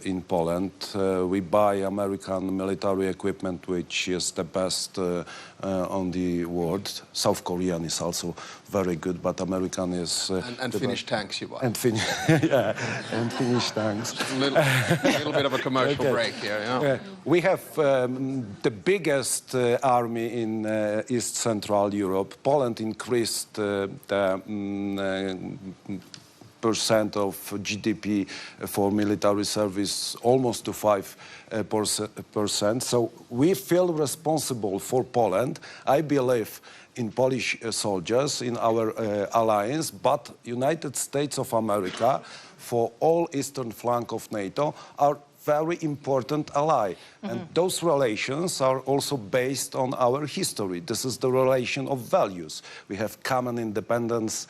in Poland. We buy American military equipment, which is the best on the world. South Korean is also very good, but American is... and Finnish tanks you buy. And yeah, and Finnish tanks. A little bit of a commercial break here, yeah. We have the biggest army in East Central Europe. Poland increased the percent of GDP for military service almost to 5%. So we feel responsible for Poland. I believe in Polish soldiers, in our alliance, but United States of America, for all eastern flank of NATO, are very important ally. And those relations are also based on our history. This is the relation of values. We have common independence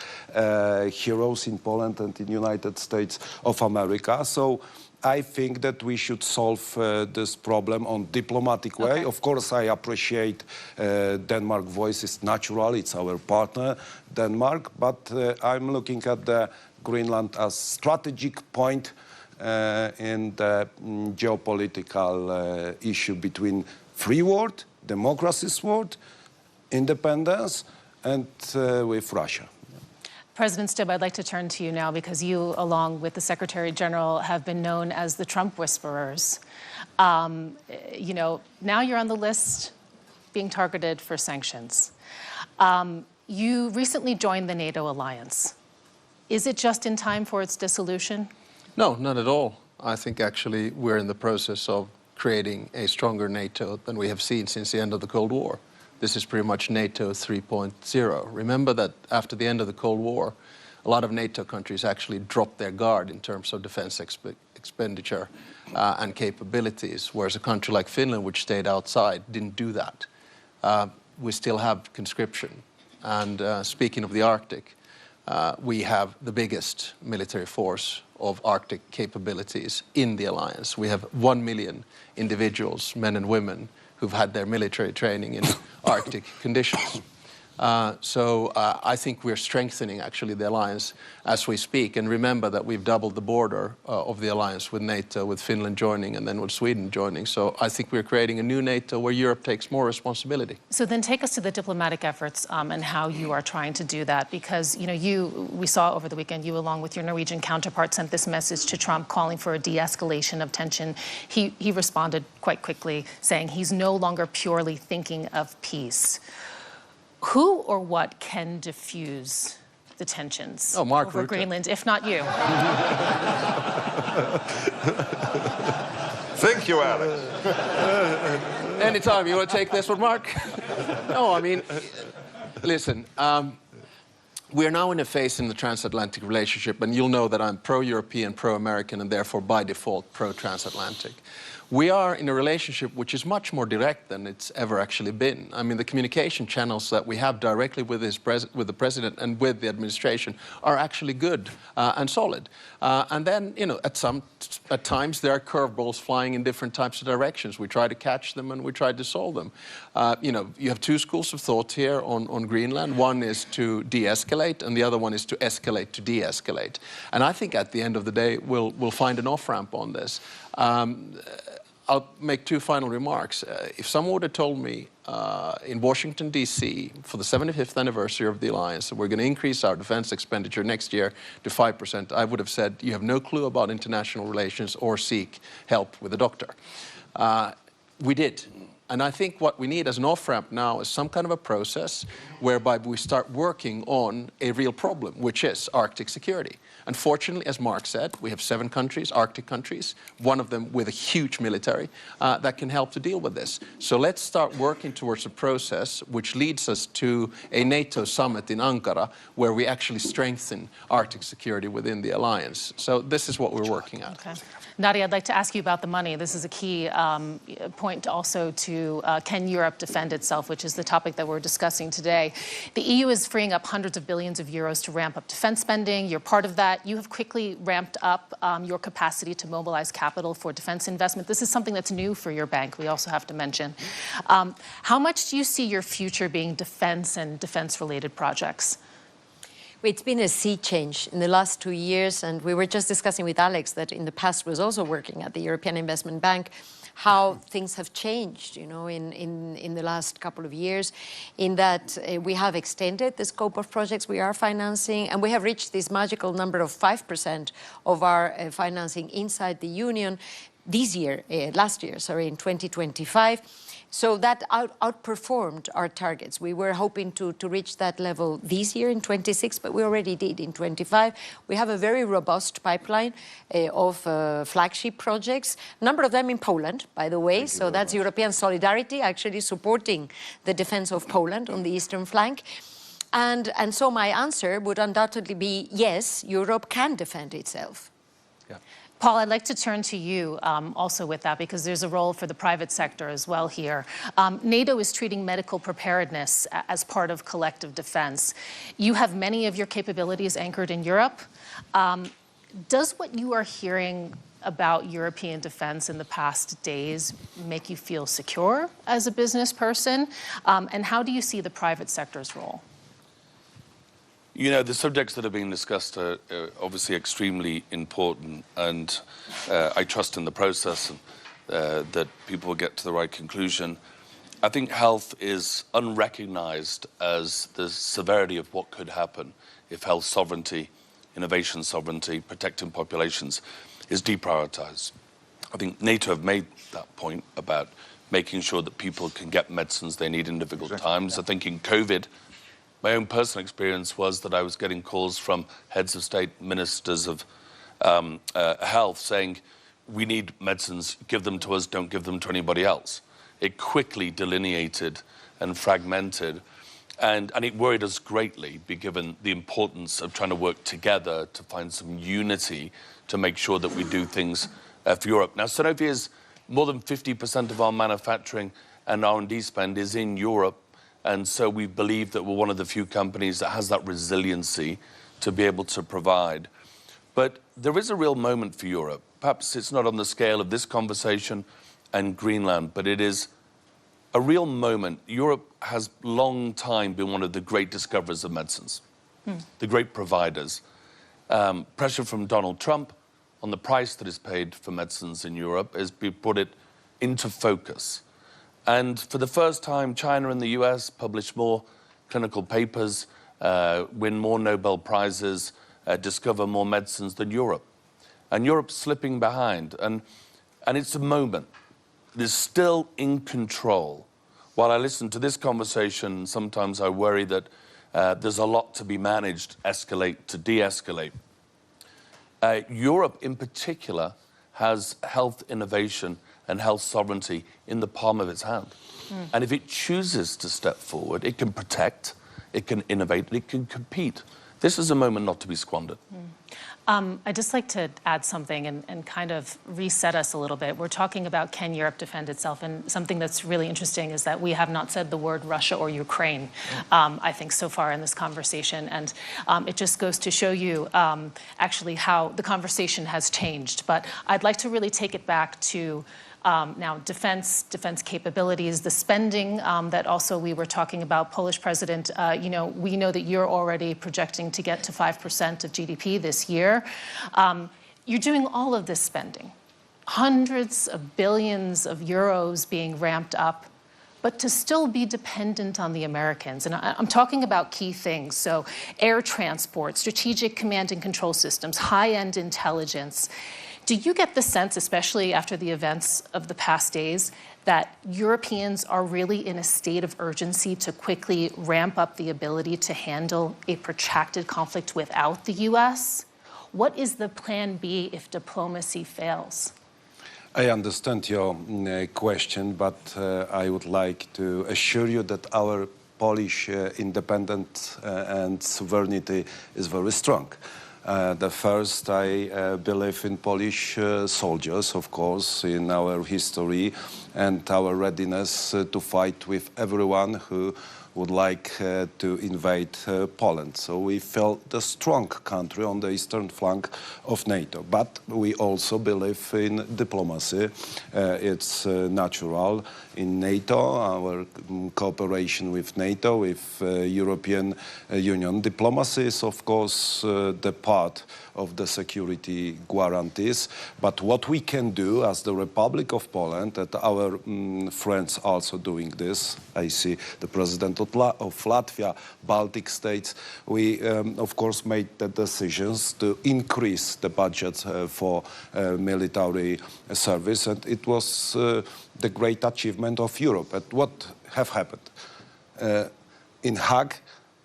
heroes in Poland and in United States of America. So I think that we should solve this problem on diplomatic way. Of course, I appreciate Denmark voice is natural. It's our partner, Denmark. But I'm looking at the Greenland as strategic point in the geopolitical issue between free world, democracy's world, independence, and with Russia. President Stubb, I'd like to turn to you now because you, along with the Secretary-General, have been known as the Trump whisperers. You know, now you're on the list being targeted for sanctions. You recently joined the NATO alliance. Is it just in time for its dissolution? No, not at all. I think actually we're in the process of creating a stronger NATO than we have seen since the end of the Cold War. This is pretty much NATO 3.0. Remember that after the end of the Cold War, a lot of NATO countries actually dropped their guard in terms of defense expenditure and capabilities, whereas a country like Finland, which stayed outside, didn't do that. We still have conscription. And speaking of the Arctic, we have the biggest military force of Arctic capabilities in the alliance. We have 1 million individuals, men and women, who've had their military training in Arctic conditions. So I think we're strengthening actually the alliance as we speak. And remember that we've doubled the border of the alliance with NATO, with Finland joining and then with Sweden joining. So I think we're creating a new NATO where Europe takes more responsibility. So then take us to the diplomatic efforts and how you are trying to do that. Because, you know, we saw over the weekend, you along with your Norwegian counterpart sent this message to Trump calling for a de-escalation of tension. He responded quite quickly saying he's no longer purely thinking of peace. Who or what can diffuse the tensions Mark over Rutte. Greenland, if not you? Thank you, Alex. Anytime. You want to take this one, Mark? No, I mean, listen, we're now in a phase in the transatlantic relationship, and you'll know that I'm pro-European, pro-American, and therefore, by default, pro-transatlantic. We are in a relationship which is much more direct than it's ever actually been. I mean, the communication channels that we have directly with the president and with the administration are actually good and solid. And then, you know, at times there are curveballs flying in different types of directions. We try to catch them and we try to solve them. You know, you have two schools of thought here on Greenland. One is to de-escalate, and the other one is to escalate to de-escalate. And I think at the end of the day, we'll find an off-ramp on this. I'll make two final remarks. If someone would have told me in Washington, D.C., for the 75th anniversary of the alliance, that we're going to increase our defense expenditure next year to 5%, I would have said, you have no clue about international relations or seek help with a doctor. We did. And I think what we need as an off-ramp now is some kind of a process whereby we start working on a real problem, which is Arctic security. Unfortunately, as Mark said, we have 7 countries, Arctic countries, one of them with a huge military that can help to deal with this. So let's start working towards a process which leads us to a NATO summit in Ankara where we actually strengthen Arctic security within the alliance. So this is what we're working at. Okay. Nadia, I'd like to ask you about the money. This is a key point also to can Europe defend itself, which is the topic that we're discussing today. The EU is freeing up hundreds of billions of euros to ramp up defense spending. You're part of that. You have quickly ramped up your capacity to mobilize capital for defense investment. This is something that's new for your bank, we also have to mention. How much do you see your future being defense and defense-related projects? It's been a sea change in the last 2 years, and we were just discussing with Alex that in the past was also working at the European Investment Bank, how things have changed, you know, in the last couple of years, in that we have extended the scope of projects we are financing, and we have reached this magical number of 5% of our financing inside the Union this year, last year, sorry, in 2025. So that outperformed our targets. We were hoping to reach that level this year in 26, but we already did in 25. We have a very robust pipeline of flagship projects, a number of them in Poland, by the way. So that's European solidarity, actually supporting the defense of Poland on the eastern flank. And so my answer would undoubtedly be, yes, Europe can defend itself. Yeah. Paul, I'd like to turn to you also with that, because there's a role for the private sector as well here. NATO is treating medical preparedness as part of collective defense. You have many of your capabilities anchored in Europe. Does what you are hearing about European defense in the past days make you feel secure as a business person? And how do you see the private sector's role? You know, the subjects that are being discussed are obviously extremely important, and I trust in the process that people will get to the right conclusion. I think health is unrecognized as the severity of what could happen if health sovereignty, innovation sovereignty, protecting populations is deprioritized. I think NATO have made that point about making sure that people can get medicines they need in difficult times. I think in COVID, my own personal experience was that I was getting calls from heads of state, ministers of health saying, we need medicines, give them to us, don't give them to anybody else. It quickly delineated and fragmented, and it worried us greatly, given the importance of trying to work together to find some unity to make sure that we do things for Europe. Now, Sanofi is more than 50% of our manufacturing and R&D spend is in Europe. And so we believe that we're one of the few companies that has that resiliency to be able to provide. But there is a real moment for Europe. Perhaps it's not on the scale of this conversation and Greenland, but it is a real moment. Europe has long time been one of the great discoverers of medicines, the great providers. Pressure from Donald Trump on the price that is paid for medicines in Europe has put it into focus. And for the first time, China and the US publish more clinical papers, win more Nobel Prizes, discover more medicines than Europe. And Europe's slipping behind. And it's a moment. It is still in control. While I listen to this conversation, sometimes I worry that there's a lot to be managed, escalate to de-escalate. Europe, in particular, has health innovation and health sovereignty in the palm of its hand. And if it chooses to step forward, it can protect, it can innovate, it can compete. This is a moment not to be squandered. I'd just like to add something and kind of reset us a little bit. We're talking about can Europe defend itself, and something that's really interesting is that we have not said the word Russia or Ukraine, I think, so far in this conversation. And it just goes to show you actually how the conversation has changed. But I'd like to really take it back to now defense capabilities, the spending that also we were talking about. Polish president, you know, we know that you're already projecting to get to 5% of GDP this year. You're doing all of this spending, hundreds of billions of euros being ramped up, but to still be dependent on the Americans. And I'm talking about key things. So air transport, strategic command and control systems, high-end intelligence. Do you get the sense, especially after the events of the past days, that Europeans are really in a state of urgency to quickly ramp up the ability to handle a protracted conflict without the US? What is the plan B if diplomacy fails? I understand your question, but I would like to assure you that our Polish independence and sovereignty is very strong. The first, I believe in Polish soldiers, of course, in our history and our readiness to fight with everyone who would like to invade Poland. So we felt a strong country on the eastern flank of NATO. But we also believe in diplomacy. It's natural in NATO, our cooperation with NATO, with European Union. Diplomacy is, of course, the part of the security guarantees. But what we can do as the Republic of Poland, and our friends also doing this, I see the President of Latvia, Baltic states, we, of course, made the decisions to increase the budget for military service. And it was the great achievement of Europe. And what have happened? In Hague,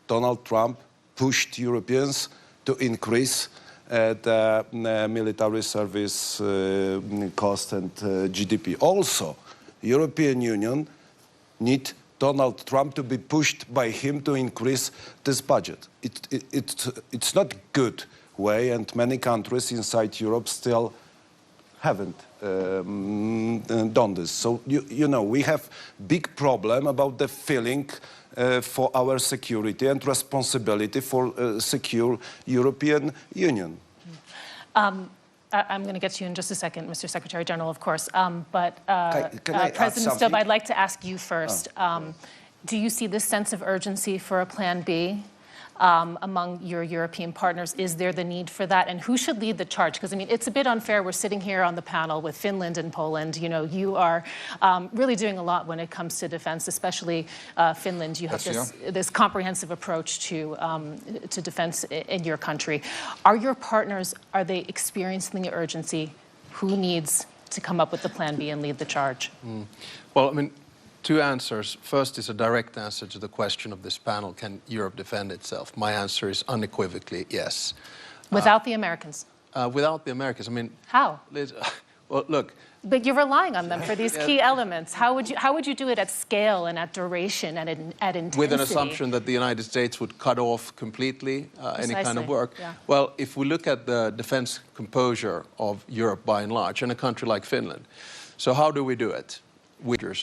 Donald Trump pushed Europeans to increase the military service cost and GDP. Also, European Union need Donald Trump to be pushed by him to increase this budget. It's not good way, and many countries inside Europe still haven't done this. So, you know, we have big problem about the feeling for our security and responsibility for secure European Union. I'm going to get to you in just a second, Mr. Secretary-General, of course. But can I President Stubb, I'd like to ask you first. Do you see this sense of urgency for a Plan B among your European partners? Is there the need for that? And who should lead the charge? Because, I mean, it's a bit unfair. We're sitting here on the panel with Finland and Poland. You know, you are really doing a lot when it comes to defense, especially Finland. You have this comprehensive approach to defense in your country. Are your partners, are they experiencing the urgency? Who needs to come up with the Plan B and lead the charge? Well, I mean, two answers. First is a direct answer to the question of this panel: can Europe defend itself? My answer is unequivocally yes. Without the Americans? Without the Americans. I mean, how? Well, look. But you're relying on them for these key elements. How would you do it at scale and at duration and at intensity? With an assumption that the United States would cut off completely any kind of work. Yeah. Well, if we look at the defense composure of Europe by and large, and a country like Finland, so how do we do it?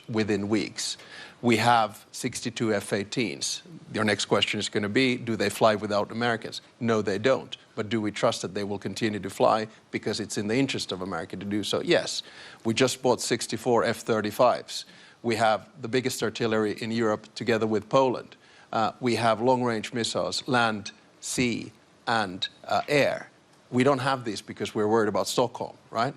Within weeks. We have 62 F-18s. Your next question is going to be, do they fly without Americans? No, they don't. But do we trust that they will continue to fly because it's in the interest of America to do so? Yes. We just bought 64 F-35s. We have the biggest artillery in Europe together with Poland. We have long-range missiles, land, sea, and air. We don't have these because we're worried about Stockholm, right?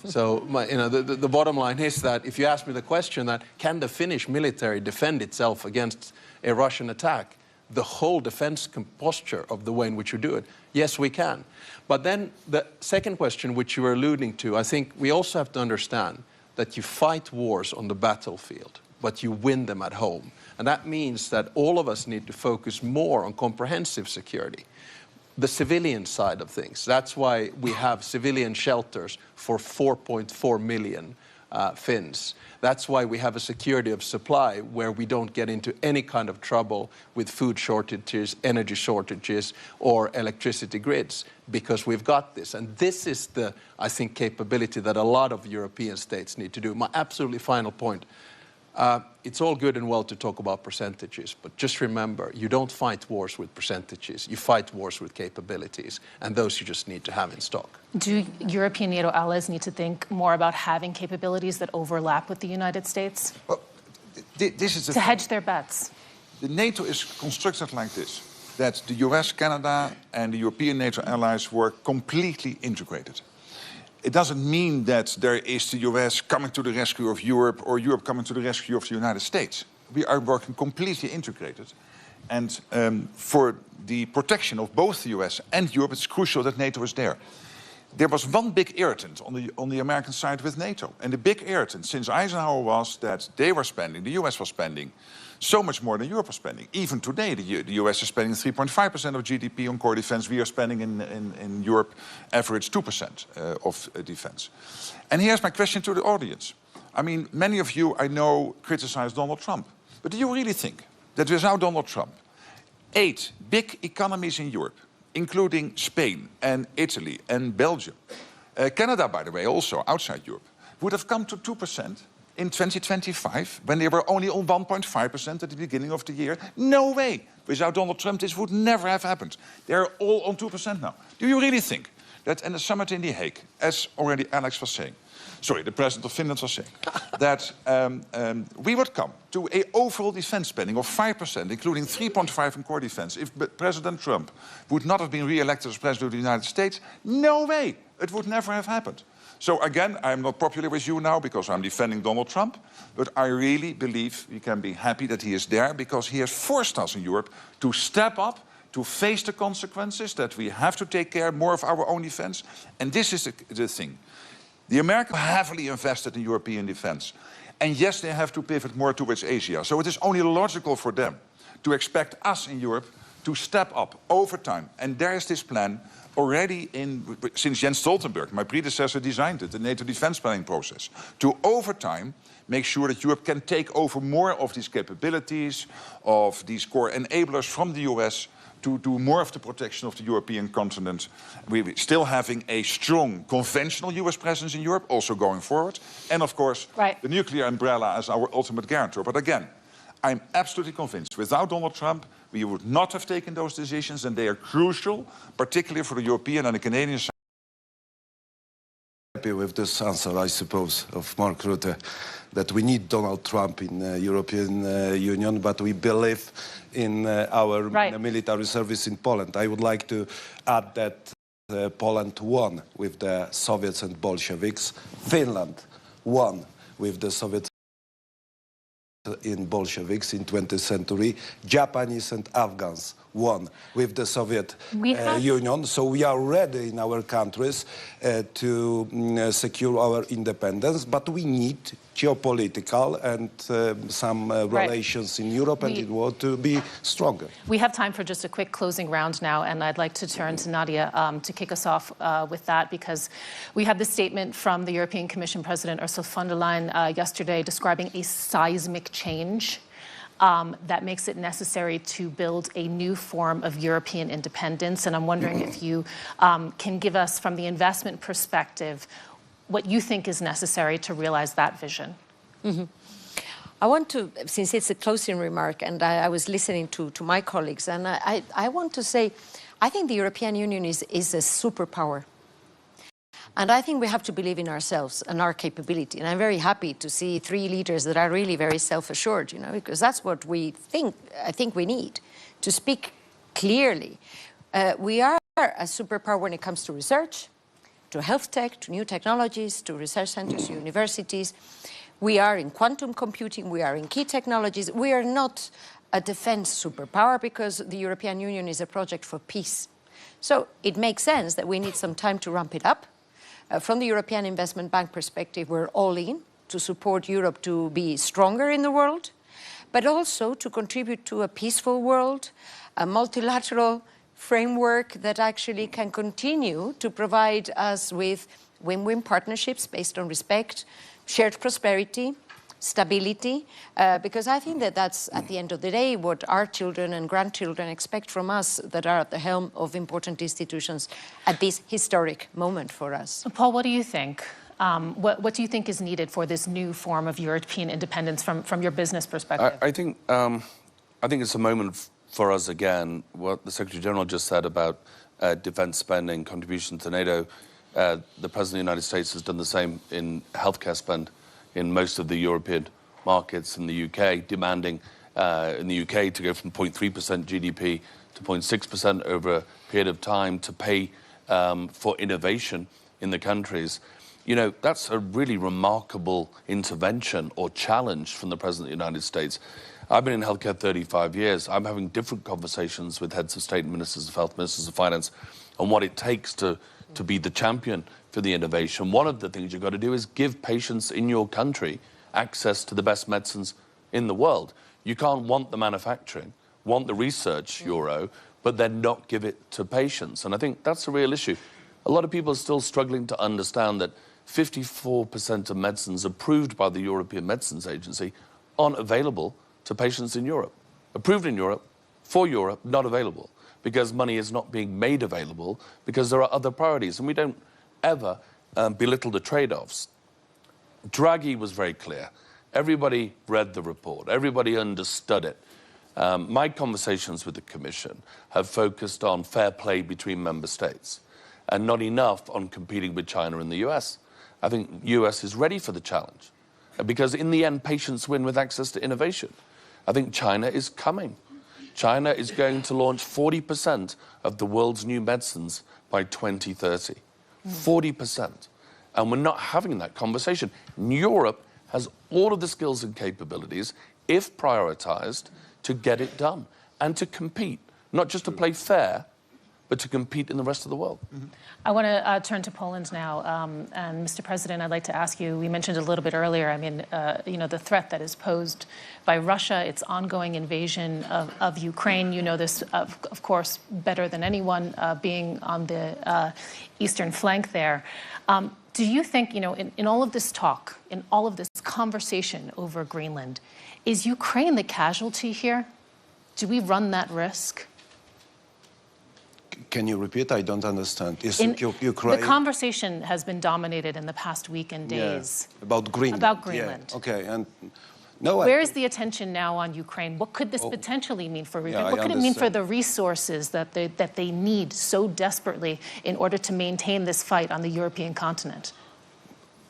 So, the bottom line is that if you ask me the question that can the Finnish military defend itself against a Russian attack, the whole defense posture of the way in which you do it, yes, we can. But then the second question, which you were alluding to, I think we also have to understand that you fight wars on the battlefield, but you win them at home. And that means that all of us need to focus more on comprehensive security. The civilian side of things. That's why we have civilian shelters for 4.4 million Finns. That's why we have a security of supply where we don't get into any kind of trouble with food shortages, energy shortages, or electricity grids, because we've got this. And this is the, I think, capability that a lot of European states need to do. My absolutely final point. It's all good and well to talk about percentages, but just remember, you don't fight wars with percentages. You fight wars with capabilities, and those you just need to have in stock. Do European NATO allies need to think more about having capabilities that overlap with the United States? Well, this is to hedge their bets. The NATO is constructed like this, that the US, Canada, and the European NATO allies were completely integrated. It doesn't mean that there is the US coming to the rescue of Europe or Europe coming to the rescue of the United States. We are working completely integrated. And for the protection of both the US and Europe, it's crucial that NATO is there. There was one big irritant on the American side with NATO. And the big irritant since Eisenhower was that they were spending, the US was spending, so much more than Europe was spending. Even today, the US is spending 3.5% of GDP on core defense. We are spending in Europe average 2% of defense. And here's my question to the audience. I mean, many of you, I know, criticize Donald Trump. But do you really think that without Donald Trump, 8 big economies in Europe, including Spain and Italy and Belgium, Canada, by the way, also outside Europe, would have come to 2%? in 2025, when they were only on 1.5% at the beginning of the year? No way. Without Donald Trump, this would never have happened. They're all on 2% now. Do you really think that in the summit in The Hague, as already Alex was saying, sorry, the president of Finland was saying, that we would come to an overall defense spending of 5%, including 3.5% in core defense, if President Trump would not have been re-elected as president of the United States? No way. It would never have happened. So again, I'm not popular with you now because I'm defending Donald Trump, but I really believe we can be happy that he is there because he has forced us in Europe to step up, to face the consequences, that we have to take care more of our own defense. And this is the thing. The Americans heavily invested in European defense. And yes, they have to pivot more towards Asia. So it is only logical for them to expect us in Europe to step up over time. And there is this plan already since Jens Stoltenberg, my predecessor, designed it, the NATO defense planning process, to over time make sure that Europe can take over more of these capabilities, of these core enablers from the US, to do more of the protection of the European continent. We're still having a strong conventional US presence in Europe, also going forward. And of course, the nuclear umbrella as our ultimate guarantor. But again, I'm absolutely convinced without Donald Trump, we would not have taken those decisions, and they are crucial, particularly for the European and the Canadian side. Happy with this answer, I suppose, of Mark Rutte, that we need Donald Trump in the European Union, but we believe in our military service in Poland. I would like to add that Poland won with the Soviets and Bolsheviks. Finland won with the Soviets in Bolsheviks in 20th century. Japanese and Afghans won with the Soviet Union. So we are ready in our countries to secure our independence, but we need geopolitical and some relations in Europe and in the world to be stronger. We have time for just a quick closing round now, and I'd like to turn to Nadia to kick us off with that, because we have this statement from the European Commission President Ursula von der Leyen yesterday describing a seismic change that makes it necessary to build a new form of European independence. And I'm wondering if you can give us, from the investment perspective, what you think is necessary to realize that vision. I want to, since it's a closing remark, and I was listening to my colleagues, and I want to say, I think the European Union is a superpower. And I think we have to believe in ourselves and our capability. And I'm very happy to see three leaders that are really very self-assured, you know, because that's what I think we need, to speak clearly. We are a superpower when it comes to research, to health tech, to new technologies, to research centers, to universities. We are in quantum computing, we are in key technologies. We are not a defense superpower because the European Union is a project for peace. So it makes sense that we need some time to ramp it up. From the European Investment Bank perspective, we're all in to support Europe to be stronger in the world, but also to contribute to a peaceful world, a multilateral framework that actually can continue to provide us with win-win partnerships based on respect, shared prosperity, stability, because I think that that's, at the end of the day, what our children and grandchildren expect from us that are at the helm of important institutions at this historic moment for us. Paul, what do you think? What do you think is needed for this new form of European independence from your business perspective? I think it's a moment for us, again, what the Secretary-General just said about defense spending, contribution to NATO. The President of the United States has done the same in healthcare spend in most of the European markets, in the UK, demanding in the UK to go from 0.3% GDP to 0.6% over a period of time to pay for innovation in the countries. You know, that's a really remarkable intervention or challenge from the President of the United States. I've been in healthcare 35 years. I'm having different conversations with heads of state, ministers of health, ministers of finance, on what it takes to be the champion for the innovation. One of the things you've got to do is give patients in your country access to the best medicines in the world. You can't want the manufacturing, want the research euro, but then not give it to patients. And I think that's a real issue. A lot of people are still struggling to understand that 54% of medicines approved by the European Medicines Agency aren't available to patients in Europe. Approved in Europe, for Europe, not available, because money is not being made available because there are other priorities. And we don't ever belittle the trade-offs. Draghi was very clear. Everybody read the report. Everybody understood it. My conversations with the Commission have focused on fair play between member states and not enough on competing with China and the US. I think the US is ready for the challenge because in the end, patients win with access to innovation. I think China is coming. China is going to launch 40% of the world's new medicines by 2030. 40%. And we're not having that conversation. Europe has all of the skills and capabilities, if prioritized, to get it done and to compete, not just to play fair, but to compete in the rest of the world. I want to turn to Poland now. And Mr. President, I'd like to ask you, we mentioned a little bit earlier, I mean, you know, the threat that is posed by Russia, its ongoing invasion of Ukraine. You know this, of course, better than anyone, being on the eastern flank there. Do you think, you know, in all of this talk, in all of this conversation over Greenland, is Ukraine the casualty here? Do we run that risk? Can you repeat? I don't understand. Is Ukraine... The conversation has been dominated in the past week and days. Yeah, about Greenland. About Greenland. Yeah. Okay, and... No, where is the attention now on Ukraine? What could this potentially mean for Ukraine? What could it mean for the resources that they need so desperately in order to maintain this fight on the European continent?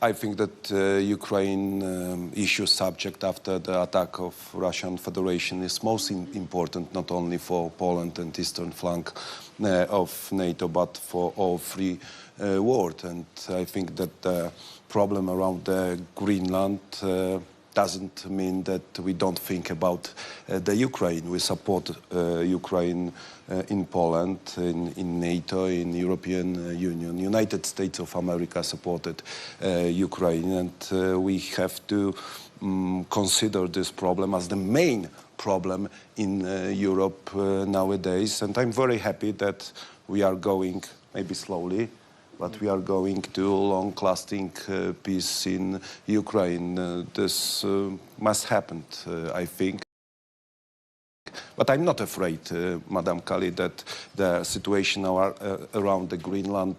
I think that Ukraine issue subject after the attack of Russian Federation is most important, not only for Poland and eastern flank of NATO, but for all free world. And I think that the problem around Greenland doesn't mean that we don't think about the Ukraine. We support Ukraine in Poland, in NATO, in European Union. United States of America supported Ukraine, and we have to consider this problem as the main problem in Europe nowadays. And I'm very happy that we are going, maybe slowly, but we are going to long-lasting peace in Ukraine. This must happen, I think. But I'm not afraid, Madam Kali, that the situation around the Greenland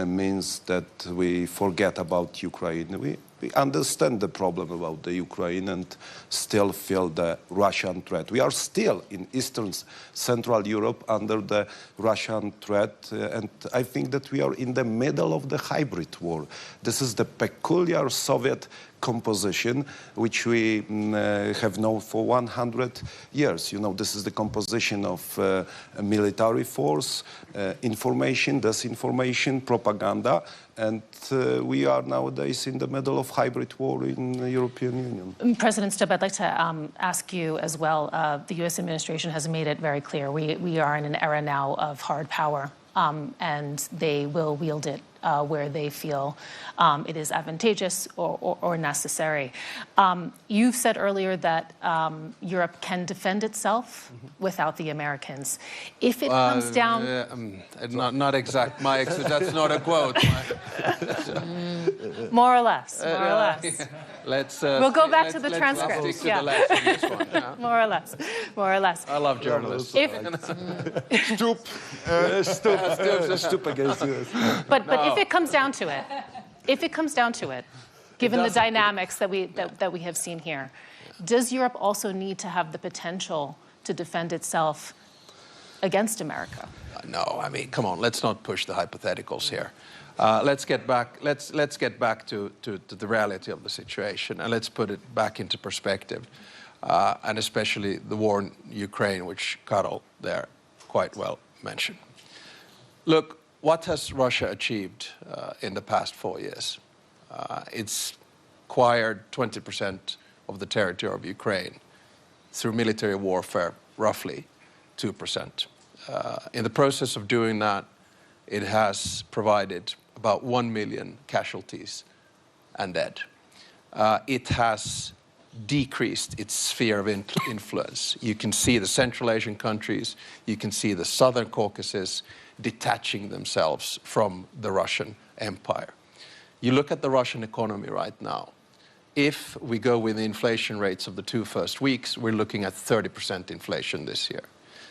means that we forget about Ukraine. We understand the problem about the Ukraine and still feel the Russian threat. We are still in Eastern Central Europe under the Russian threat, and I think that we are in the middle of the hybrid war. This is the peculiar Soviet composition which we have known for 100 years. You know, this is the composition of a military force, information, disinformation, propaganda, and we are nowadays in the middle of hybrid war in the European Union. President Stubb, I'd like to ask you as well. The U.S. administration has made it very clear. We are in an era now of hard power, and they will wield it where they feel it is advantageous or necessary. You've said earlier that Europe can defend itself without the Americans. If it comes down... not exact, Mike, so that's not a quote. More or less, more or less. We'll go back to the transcript. Let's stick to the left on this one. Yeah. More or less, more or less. I love journalists. Stubb against us. But if it comes down to it, given the dynamics that we have seen here, does Europe also need to have the potential to defend itself against America? No, I mean, come on, let's not push the hypotheticals here. Let's get back. Let's get back to the reality of the situation, and let's put it back into perspective, and especially the war in Ukraine, which Karol there quite well mentioned. Look, what has Russia achieved in the past 4 years? It's acquired 20% of the territory of Ukraine through military warfare, roughly 2%. In the process of doing that, it has provided about 1 million casualties and dead. It has decreased its sphere of influence. You can see the Central Asian countries, you can see the Southern Caucasus detaching themselves from the Russian Empire. You look at the Russian economy right now. If we go with the inflation rates of the 2 first weeks, we're looking at 30% inflation this year.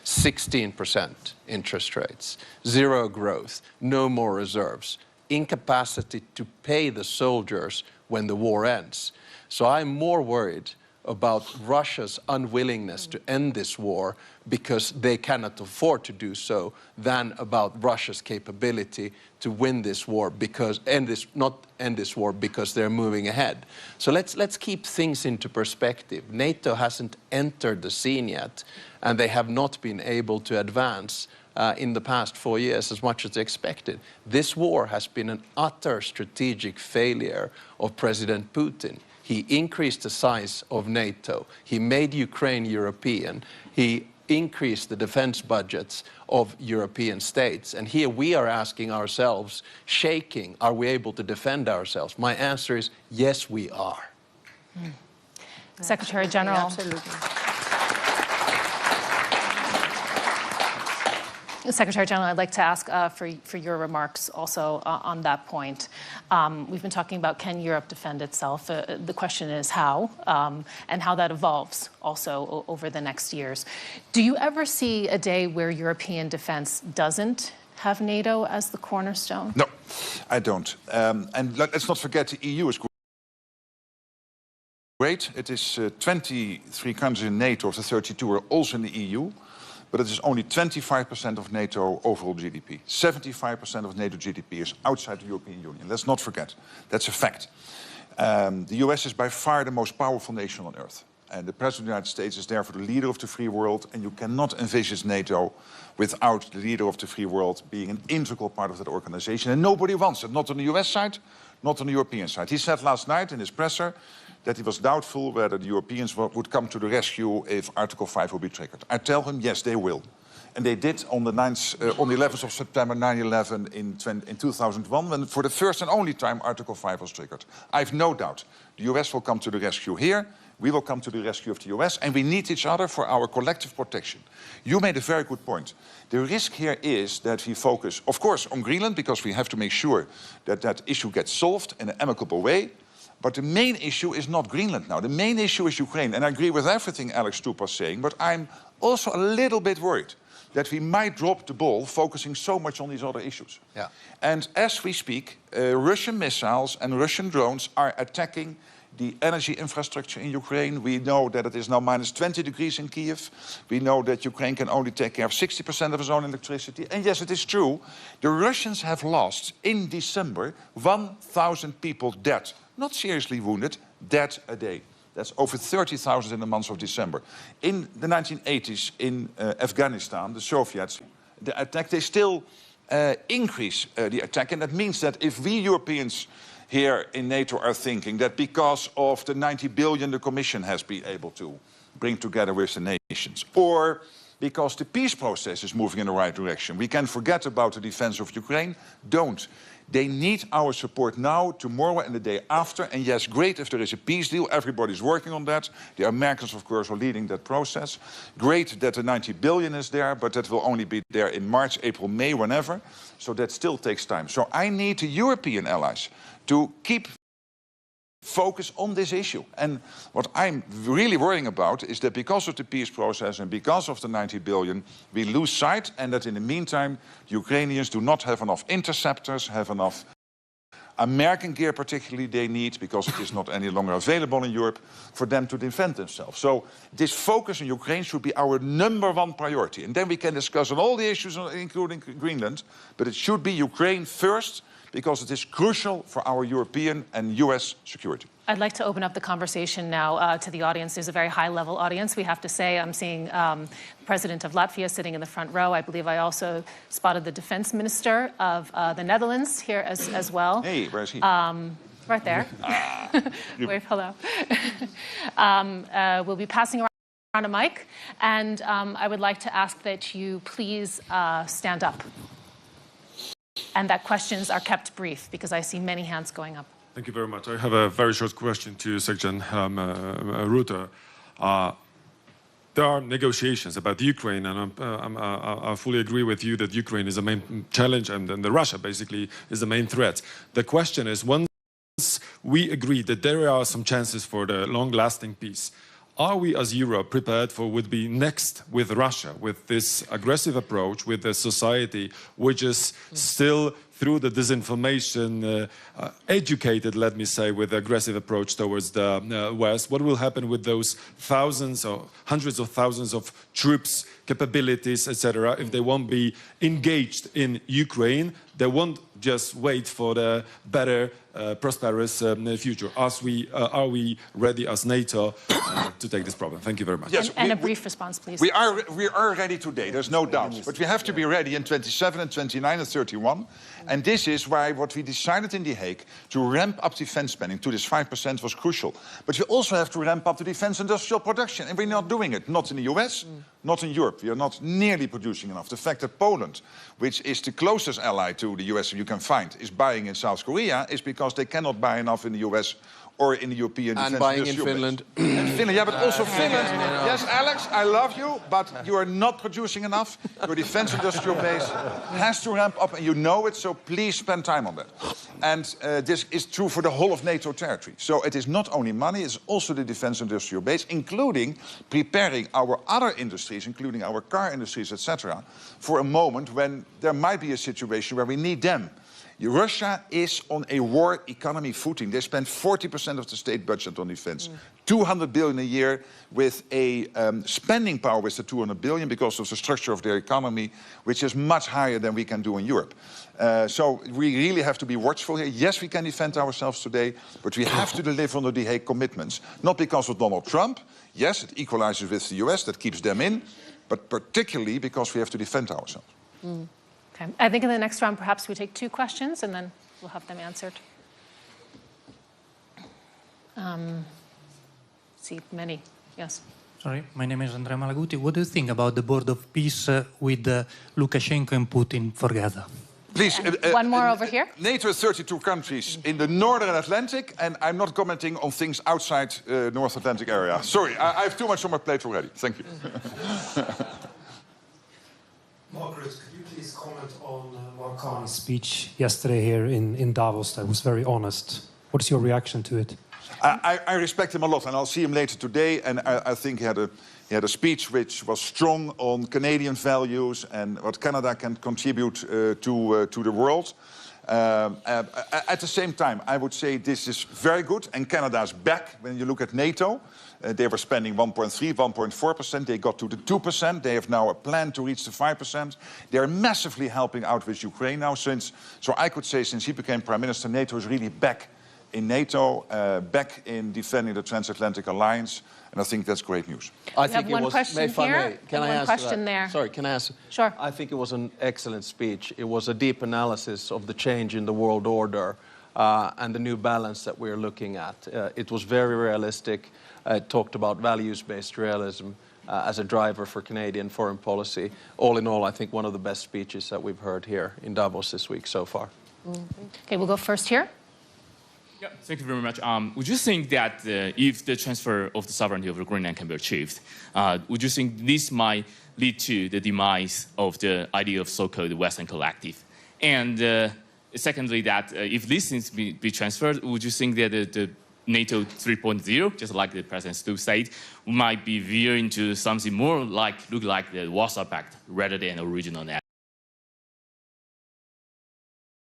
16% interest rates, zero growth, no more reserves. incapacity to pay the soldiers when the war ends. So I'm more worried about Russia's unwillingness to end this war because they cannot afford to do so than about Russia's capability to win this war not end this war because they're moving ahead. So let's keep things into perspective. NATO hasn't entered the scene yet, and they have not been able to advance in the past 4 years as much as expected. This war has been an utter strategic failure of President Putin. He increased the size of NATO. He made Ukraine European. He increased the defense budgets of European states. And here we are asking ourselves, shaking, are we able to defend ourselves? My answer is, yes, we are. Secretary-General. Absolutely. Secretary-General, I'd like to ask for your remarks also on that point. We've been talking about can Europe defend itself? The question is how, and how that evolves also over the next years. Do you ever see a day where European defense doesn't have NATO as the cornerstone? No, I don't. And let's not forget the EU is great. It is 23 countries in NATO of the 32 are also in the EU. But it is only 25% of NATO overall GDP. 75% of NATO GDP is outside the European Union. Let's not forget. That's a fact. The US is by far the most powerful nation on earth. And the President of the United States is therefore the leader of the free world. And you cannot envisage NATO without the leader of the free world being an integral part of that organization. And nobody wants it, not on the US side, not on the European side. He said last night in his presser that he was doubtful whether the Europeans would come to the rescue if Article 5 will be triggered. I tell him, yes, they will. And they did on the 11th of September 9/11 in 2001, when for the first and only time Article 5 was triggered. I have no doubt the US will come to the rescue here, we will come to the rescue of the US, and we need each other for our collective protection. You made a very good point. The risk here is that we focus, of course, on Greenland, because we have to make sure that that issue gets solved in an amicable way. But the main issue is not Greenland now. The main issue is Ukraine. And I agree with everything Alex Stubb was saying, but I'm also a little bit worried that we might drop the ball focusing so much on these other issues. Yeah. And as we speak, Russian missiles and Russian drones are attacking the energy infrastructure in Ukraine. We know that it is now minus 20 degrees in Kiev. We know that Ukraine can only take care of 60% of its own electricity. And yes, it is true, the Russians have lost in December 1,000 people dead. Not seriously wounded, dead a day. That's over 30,000 in the month of December. In the 1980s in Afghanistan, the Soviets, the attack, they still increase the attack. And that means that if we Europeans here in NATO are thinking that because of the 90 billion the Commission has been able to bring together with the nations, or because the peace process is moving in the right direction, we can forget about the defense of Ukraine, don't. They need our support now, tomorrow and the day after. And yes, great if there is a peace deal. Everybody's working on that. The Americans, of course, are leading that process. Great that the 90 billion is there, but that will only be there in March, April, May, whenever. So that still takes time. So I need the European allies to keep focus on this issue. And what I'm really worrying about is that because of the peace process and because of the 90 billion, we lose sight, and that in the meantime, the Ukrainians do not have enough interceptors, have enough American gear particularly they need, because it is not any longer available in Europe, for them to defend themselves. So this focus on Ukraine should be our #1 priority. And then we can discuss on all the issues, including Greenland, but it should be Ukraine first, because it is crucial for our European and US security. I'd like to open up the conversation now to the audience. There's a very high-level audience, we have to say. I'm seeing the President of Latvia sitting in the front row. I believe I also spotted the Defense Minister of the Netherlands here as well. Hey, where is he? Right there. Wave hello. We'll be passing around a mic, and I would like to ask that you please stand up, and that questions are kept brief, because I see many hands going up. Thank you very much. I have a very short question to Secretary-General Rutte. There are negotiations about Ukraine, and I fully agree with you that Ukraine is the main challenge, and then Russia basically is the main threat. The question is, once we agree that there are some chances for the long-lasting peace, are we as Europe prepared for what would be next with Russia, with this aggressive approach, with a society which is still through the disinformation, educated, let me say, with aggressive approach towards the West? What will happen with those thousands or hundreds of thousands of troops, capabilities, etc., if they won't be engaged in Ukraine? They won't just wait for the better, prosperous future. Are we ready as NATO to take this problem? Thank you very much. Yes, and a brief response, please. We are ready today, there's no doubt. But we have to be ready in 27 and 29 and 31. And this is why what we decided in The Hague to ramp up defense spending to this 5% was crucial. But we also have to ramp up the defense industrial production. And we're not doing it. Not in the US, not in Europe. We are not nearly producing enough. The fact that Poland, which is the closest ally to the US you can find, is buying in South Korea is because they cannot buy enough in the US or in the European defense buying in industrial Finland. In Finland, yeah, but also Finland. Yes, Alex, I love you, but you are not producing enough. Your defense industrial base has to ramp up, and you know it, so please spend time on that. And this is true for the whole of NATO territory. So it is not only money, it's also the defense industrial base, including preparing our other industries, including our car industries, etc., for a moment when there might be a situation where we need them. Russia is on a war economy footing. They spend 40% of the state budget on defense. 200 billion a year with a spending power with the 200 billion because of the structure of their economy, which is much higher than we can do in Europe. So we really have to be watchful here. Yes, we can defend ourselves today, but we have to deliver on the The Hague commitments. Not because of Donald Trump. Yes, it equalizes with the US, that keeps them in, but particularly because we have to defend ourselves. Okay. I think in the next round, perhaps we take 2 questions and then we'll have them answered. See, many. Yes. Sorry, my name is Andrea Malaguti. What do you think about the board of peace with Lukashenko and Putin for Gaza? Please, one more over here. NATO has 32 countries in the Northern Atlantic, and I'm not commenting on things outside North Atlantic area. Sorry, I have too much on my plate already. Thank you. Mark Rutte, could you please comment on Mark Carney's speech yesterday here in Davos that was very honest? What is your reaction to it? I respect him a lot, and I'll see him later today. And I think he had a speech which was strong on Canadian values and what Canada can contribute to the world. At the same time, I would say this is very good, and Canada's back. When you look at NATO, they were spending 1.3%, 1.4%. They got to the 2%. They have now a plan to reach the 5%. They are massively helping out with Ukraine now. So I could say since he became Prime Minister, NATO is really back in NATO, back in defending the transatlantic alliance. And I think that's great news. I think we have one question here and one question there. Sorry, can I ask? Sure. I think it was an excellent speech. It was a deep analysis of the change in the world order and the new balance that we're looking at. It was very realistic. It talked about values-based realism as a driver for Canadian foreign policy. All in all, I think one of the best speeches that we've heard here in Davos this week so far. Okay, we'll go first here. Yeah, thank you very much. Would you think that if the transfer of the sovereignty of Greenland can be achieved, would you think this might lead to the demise of the idea of so-called Western collective? And secondly, that if these things be transferred, would you think that the NATO 3.0, just like the President Stubb said, might be veering into something more look like the Warsaw Pact rather than a regional net?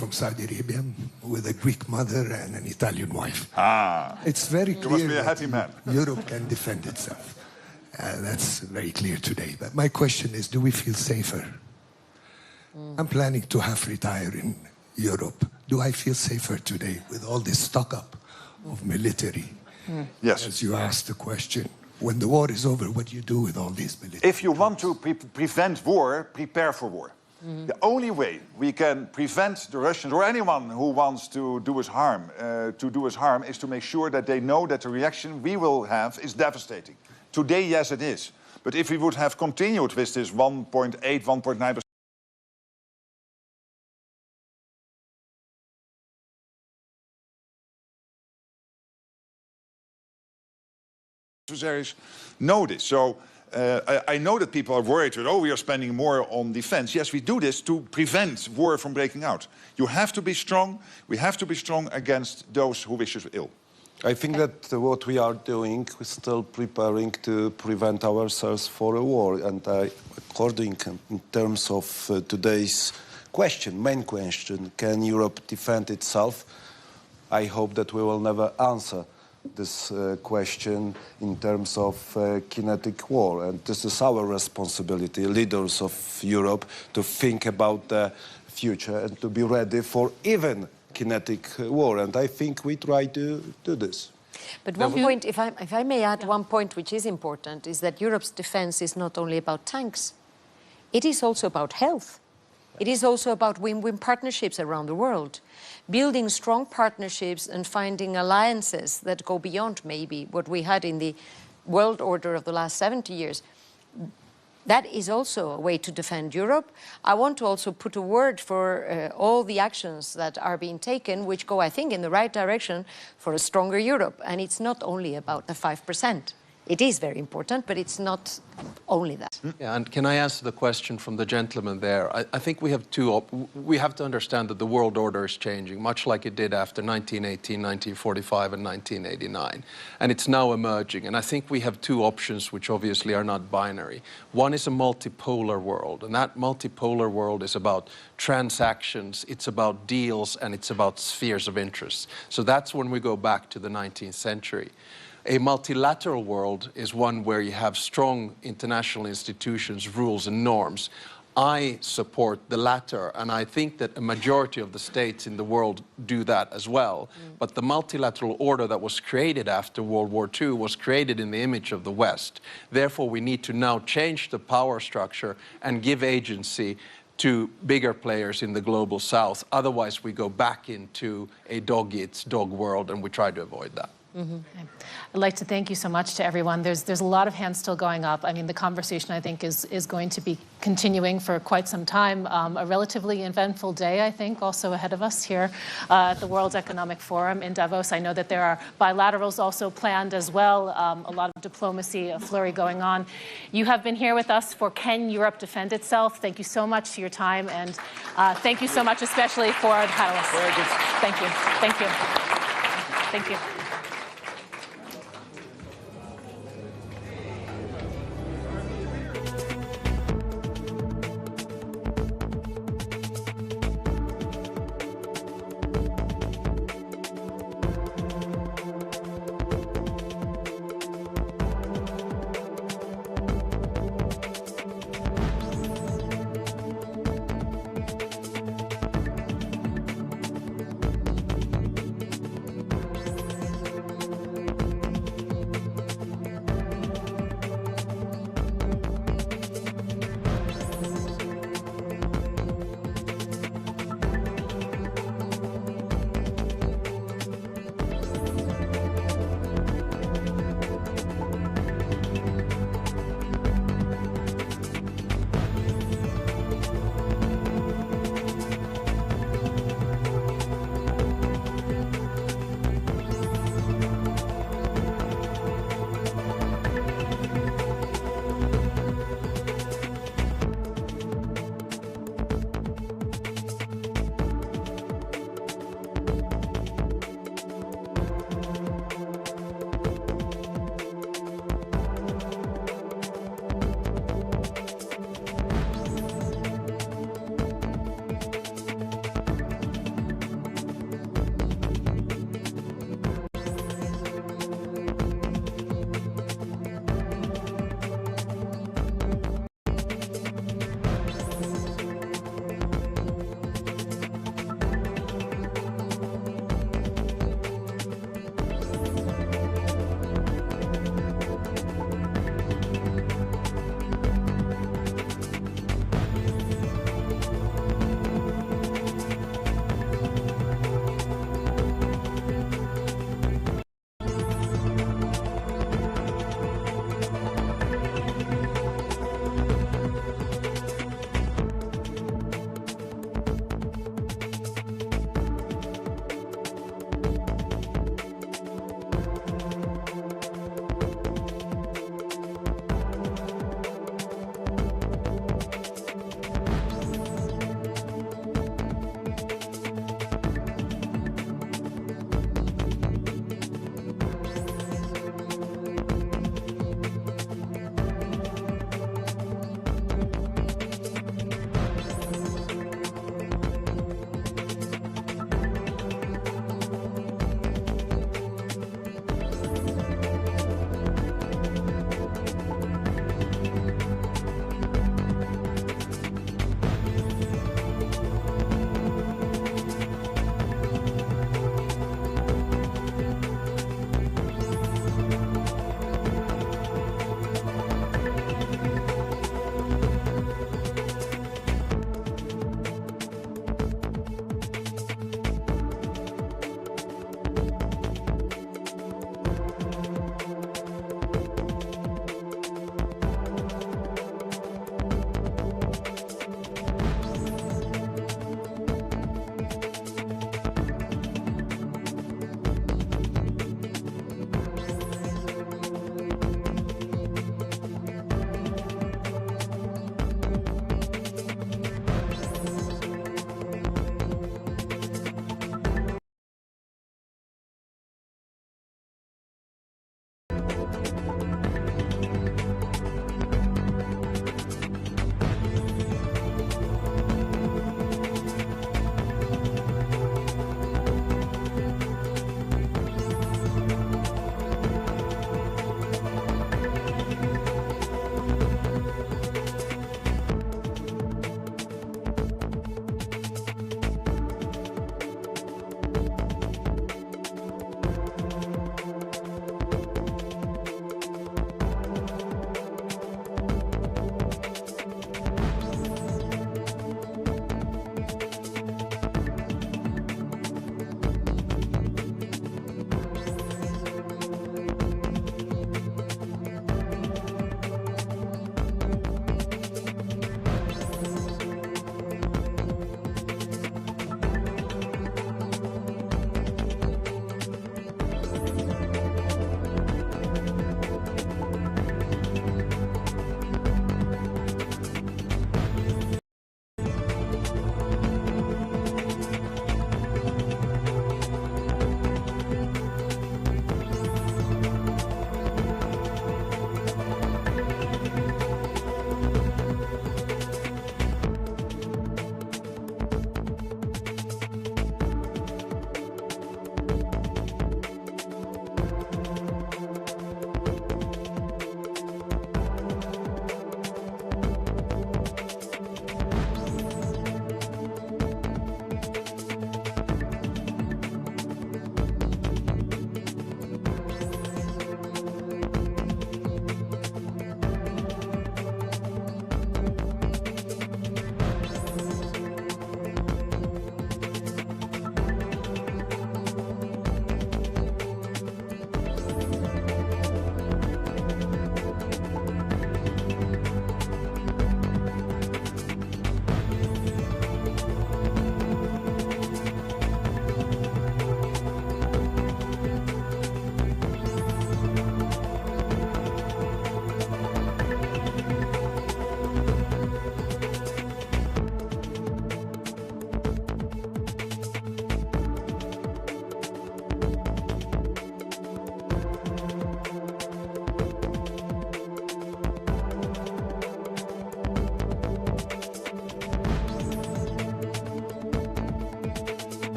From Saudi Arabia with a Greek mother and an Italian wife. It's very clear. You must be a happy man. Europe can defend itself. That's very clear today. But my question is, do we feel safer? I'm planning to half retire in Europe. Do I feel safer today with all this stock up of military? Yes. As you asked the question, when the war is over, what do you do with all these military? If you want to prevent war, prepare for war. The only way we can prevent the Russians or anyone who wants to do us harm, is to make sure that they know that the reaction we will have is devastating. Today, yes, it is. But if we would have continued with this 1.8, 1.9%, know this. So I know that people are worried that, we are spending more on defense. Yes, we do this to prevent war from breaking out. You have to be strong. We have to be strong against those who wish us ill. I think that what we are doing, we're still preparing to prevent ourselves for a war. And according in terms of today's question, main question, can Europe defend itself? I hope that we will never answer this question in terms of kinetic war. And this is our responsibility, leaders of Europe, to think about the future and to be ready for even kinetic war, and I think we try to do this. But one point, if I may add one point which is important, is that Europe's defense is not only about tanks, it is also about health. It is also about win-win partnerships around the world, building strong partnerships and finding alliances that go beyond maybe what we had in the world order of the last 70 years. That is also a way to defend Europe. I want to also put a word for all the actions that are being taken, which go, I think, in the right direction for a stronger Europe. And it's not only about the 5%. It is very important, but it's not only that. Yeah, and can I answer the question from the gentleman there? I think we have we have to understand that the world order is changing, much like it did after 1918, 1945, and 1989. And it's now emerging. And I think we have two options, which obviously are not binary. One is a multipolar world, and that multipolar world is about transactions, it's about deals, and it's about spheres of interest. So that's when we go back to the 19th century. A multilateral world is one where you have strong international institutions, rules, and norms. I support the latter, and I think that a majority of the states in the world do that as well. But the multilateral order that was created after World War II was created in the image of the West. Therefore, we need to now change the power structure and give agency to bigger players in the global South. Otherwise, we go back into a dog-eats-dog world, and we try to avoid that. I'd like to thank you so much to everyone. There's a lot of hands still going up. I mean, the conversation, I think, is going to be continuing for quite some time. A relatively eventful day, I think, also ahead of us here at the World Economic Forum in Davos. I know that there are bilaterals also planned as well, a lot of diplomacy, a flurry going on. You have been here with us for Can Europe Defend Itself? Thank you so much for your time, and thank you so much especially for the panelists. Thank you. Thank you. Thank you.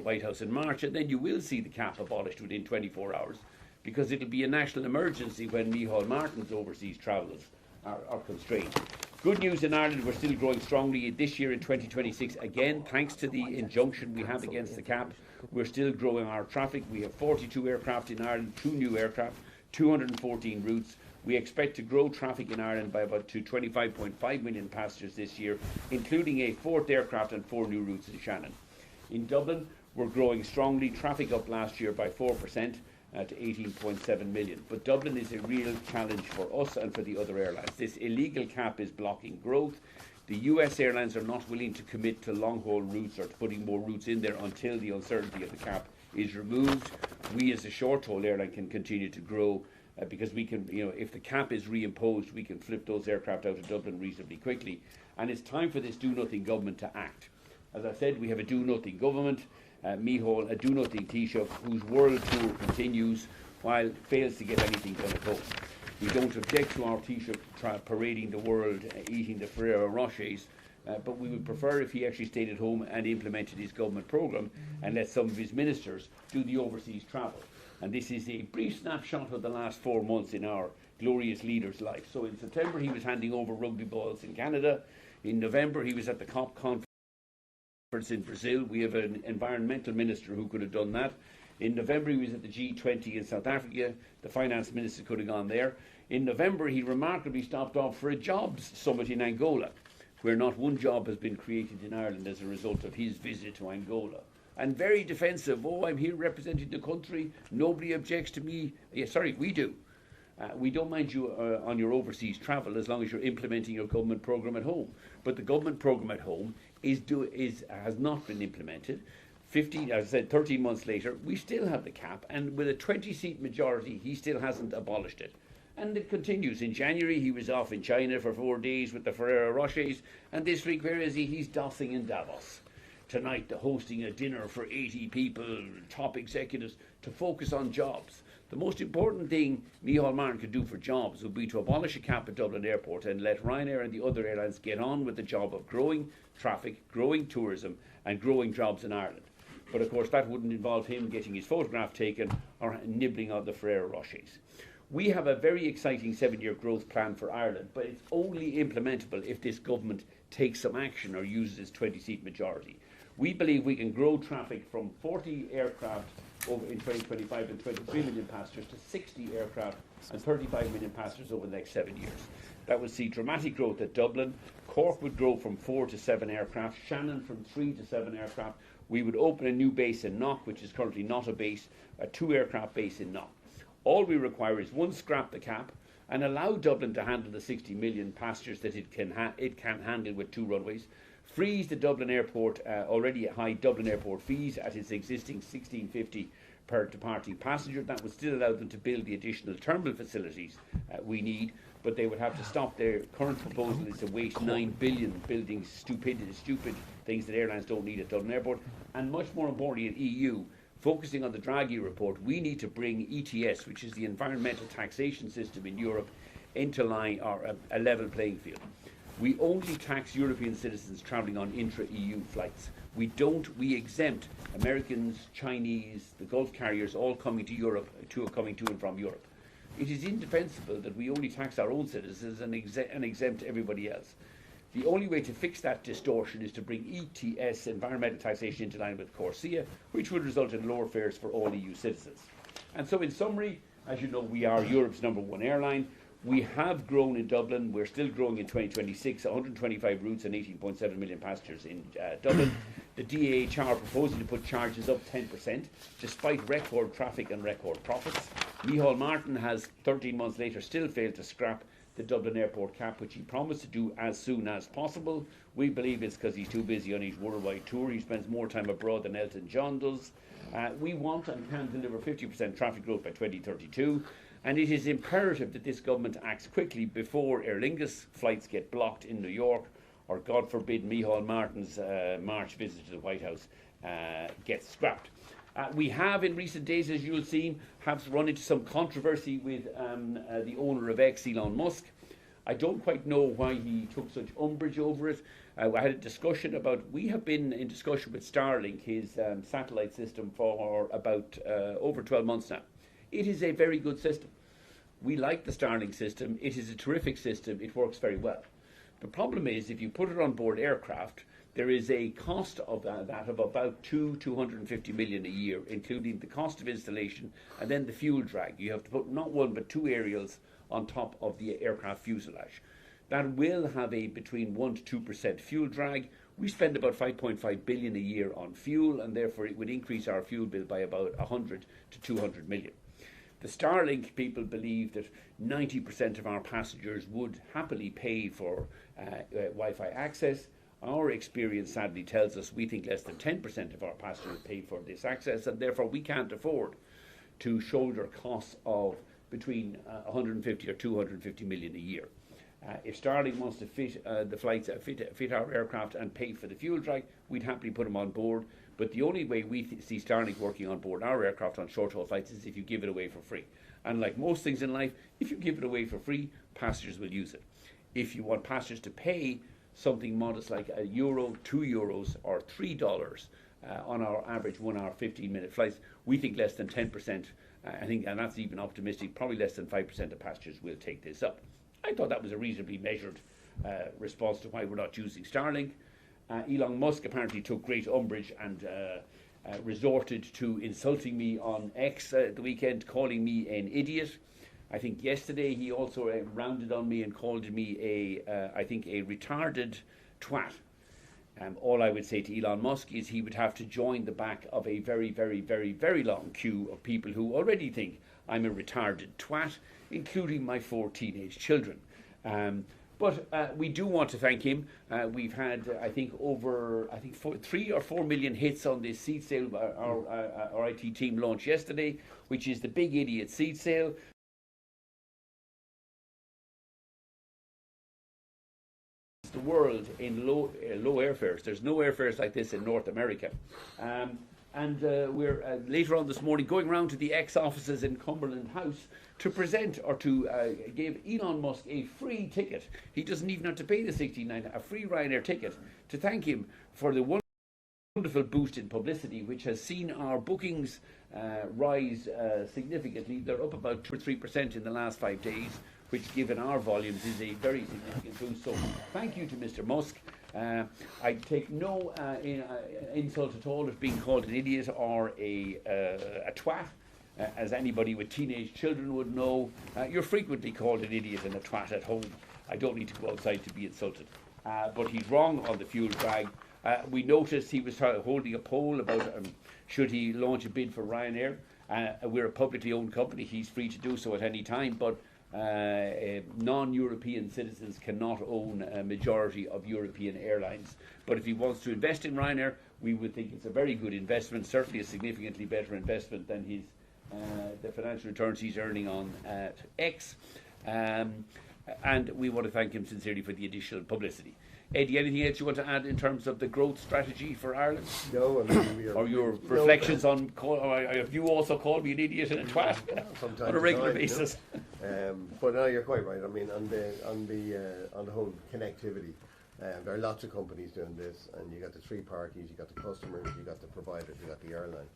White House in March, and then you will see the cap abolished within 24 hours, because it'll be a national emergency when Micheál Martin's overseas travels are constrained. Good news in Ireland, we're still growing strongly this year in 2026. Again, thanks to the injunction we have against the cap, we're still growing our traffic. We have 42 aircraft in Ireland, 2 new aircraft, 214 routes. We expect to grow traffic in Ireland by about to 25.5 million passengers this year, including a 4th aircraft and 4 new routes in Shannon. In Dublin, we're growing strongly. Traffic up last year by 4%. To 18.7 million. But Dublin is a real challenge for us and for the other airlines. This illegal cap is blocking growth. The US airlines are not willing to commit to long-haul routes or to putting more routes in there until the uncertainty of the cap is removed. We as a short-haul airline can continue to grow because we can, if the cap is reimposed, we can flip those aircraft out of Dublin reasonably quickly. And it's time for this do-nothing government to act. As I said, we have a do-nothing government. Micheál, a do-nothing Taoiseach, whose world tour continues while fails to get anything done at home. We don't object to our Taoiseach parading the world, eating the Ferrero Rochers, but we would prefer if he actually stayed at home and implemented his government programme and let some of his ministers do the overseas travel. And this is a brief snapshot of the last 4 months in our glorious leader's life. So in September he was handing over rugby balls in Canada. In November he was at the COP conference in Brazil. We have an environmental minister who could have done that. In November he was at the G20 in South Africa. The finance minister could have gone there. In November he remarkably stopped off for a jobs summit in Angola, where not one job has been created in Ireland as a result of his visit to Angola. And very defensive. Oh, I'm here representing the country. Nobody objects to me. Yeah, sorry, we do. We don't mind you on your overseas travel as long as you're implementing your government programme at home. But the government programme at home has not been implemented. 13 months later, we still have the cap, and with a 20-seat majority, he still hasn't abolished it. And it continues. In January, he was off in China for 4 days with the Ferrero Rochers, and this week, where is he? He's dossing in Davos. Tonight, hosting a dinner for 80 people, top executives, to focus on jobs. The most important thing Micheál Martin could do for jobs would be to abolish a cap at Dublin Airport and let Ryanair and the other airlines get on with the job of growing traffic, growing tourism and growing jobs in Ireland. But of course that wouldn't involve him getting his photograph taken or nibbling on the Ferrero Rochers. We have a very exciting 7-year growth plan for Ireland, but it's only implementable if this government takes some action or uses its 20-seat majority. We believe we can grow traffic from 40 aircraft over in 2025 and 23 million passengers to 60 aircraft and 35 million passengers over the next 7 years. That would see dramatic growth at Dublin. Cork would grow from 4 to 7 aircraft, Shannon from 3 to 7 aircraft. We would open a new base in Knock, which is currently not a base, a 2-aircraft base in Knock. All we require is, 1, scrap the cap and allow Dublin to handle the 60 million passengers that it can handle with 2 runways. Freeze the Dublin Airport, already high Dublin Airport fees at its existing $16.50 per departing passenger. That would still allow them to build the additional terminal facilities we need, but they would have to stop. Their current proposal is to waste $9 billion building stupid things that airlines don't need at Dublin Airport. And much more importantly, in EU, focusing on the Draghi report, we need to bring ETS, which is the environmental taxation system in Europe, into line, or a level playing field. We only tax European citizens travelling on intra-EU flights. We exempt Americans, Chinese, the Gulf carriers, all coming to Europe, coming to and from Europe. It is indefensible that we only tax our own citizens and exempt everybody else. The only way to fix that distortion is to bring ETS, environmental taxation, into line with CORSIA, which would result in lower fares for all EU citizens. And so in summary, as you know, we are Europe's #1 airline. We have grown in Dublin. We're still growing in 2026, 125 routes and 18.7 million passengers in Dublin. The DAH are proposing to put charges up 10%, despite record traffic and record profits. Micheál Martin has, 13 months later, still failed to scrap the Dublin Airport cap, which he promised to do as soon as possible. We believe it's because he's too busy on his worldwide tour. He spends more time abroad than Elton John does. We want and can deliver 50% traffic growth by 2032. And it is imperative that this government acts quickly before Aer Lingus flights get blocked in New York, or God forbid Micheál Martin's March visit to the White House gets scrapped. We have in recent days, as you'll see, have run into some controversy with the owner of X, Elon Musk. I don't quite know why he took such umbrage over it. I had a discussion about, we have been in discussion with Starlink, his satellite system, for about over 12 months now. It is a very good system. We like the Starlink system. It is a terrific system. It works very well. The problem is, if you put it on board aircraft, there is a cost of that of about 250 million a year, including the cost of installation and then the fuel drag. You have to put not one but two aerials on top of the aircraft fuselage. That will have a between 1 to 2% fuel drag. We spend about 5.5 billion a year on fuel, and therefore it would increase our fuel bill by about 100 to 200 million. The Starlink people believe that 90% of our passengers would happily pay for Wi-Fi access. Our experience sadly tells us we think less than 10% of our passengers pay for this access, and therefore we can't afford to shoulder costs of between 150 or 250 million a year. If Starlink wants to fit the flights, fit our aircraft and pay for the fuel drag, we'd happily put them on board. But the only way we see Starlink working on board our aircraft on short-haul flights is if you give it away for free. And like most things in life, if you give it away for free, passengers will use it. If you want passengers to pay something modest like €1, €2, or $3 on our average 1 hour, 15-minute flights, we think less than 10%, I think, and that's even optimistic, probably less than 5% of passengers will take this up. I thought that was a reasonably measured response to why we're not using Starlink. Elon Musk apparently took great umbrage and resorted to insulting me on X the weekend, calling me an idiot. I think yesterday he also rounded on me and called me I think a retarded twat. All I would say to Elon Musk is he would have to join the back of a very, very, very, very long queue of people who already think I'm a retarded twat, including my 4 teenage children. But we do want to thank him. We've had, I think, over 3 or 4 million hits on this seat sale our IT team launched yesterday, which is the Big Idiot seat sale. The world in low airfares. There's no airfares like this in North America. And we're later on this morning going around to the X offices in Cumberland House to present or to give Elon Musk a free ticket. He doesn't even have to pay the $69, a free Ryanair ticket, to thank him for the wonderful boost in publicity, which has seen our bookings rise significantly. They're up about 2 or 3% in the last 5 days, which given our volumes is a very significant boost. So thank you to Mr. Musk. I take no insult at all of being called an idiot or a twat. As anybody with teenage children would know, you're frequently called an idiot and a twat at home. I don't need to go outside to be insulted. But he's wrong on the fuel drag. We noticed he was holding a poll about should he launch a bid for Ryanair. We're a publicly owned company. He's free to do so at any time, but non-European citizens cannot own a majority of European airlines. But if he wants to invest in Ryanair, we would think it's a very good investment, certainly a significantly better investment than the financial returns he's earning on X. And we want to thank him sincerely for the additional publicity. Eddie, anything else you want to add in terms of the growth strategy for Ireland? No, I mean, we are, or your reflections on, have you also called me an idiot and a twat on a regular basis? But no, you're quite right. I mean, on the whole connectivity, there are lots of companies doing this, and you got the 3 parties, you got the customers, you got the providers, you got the airline.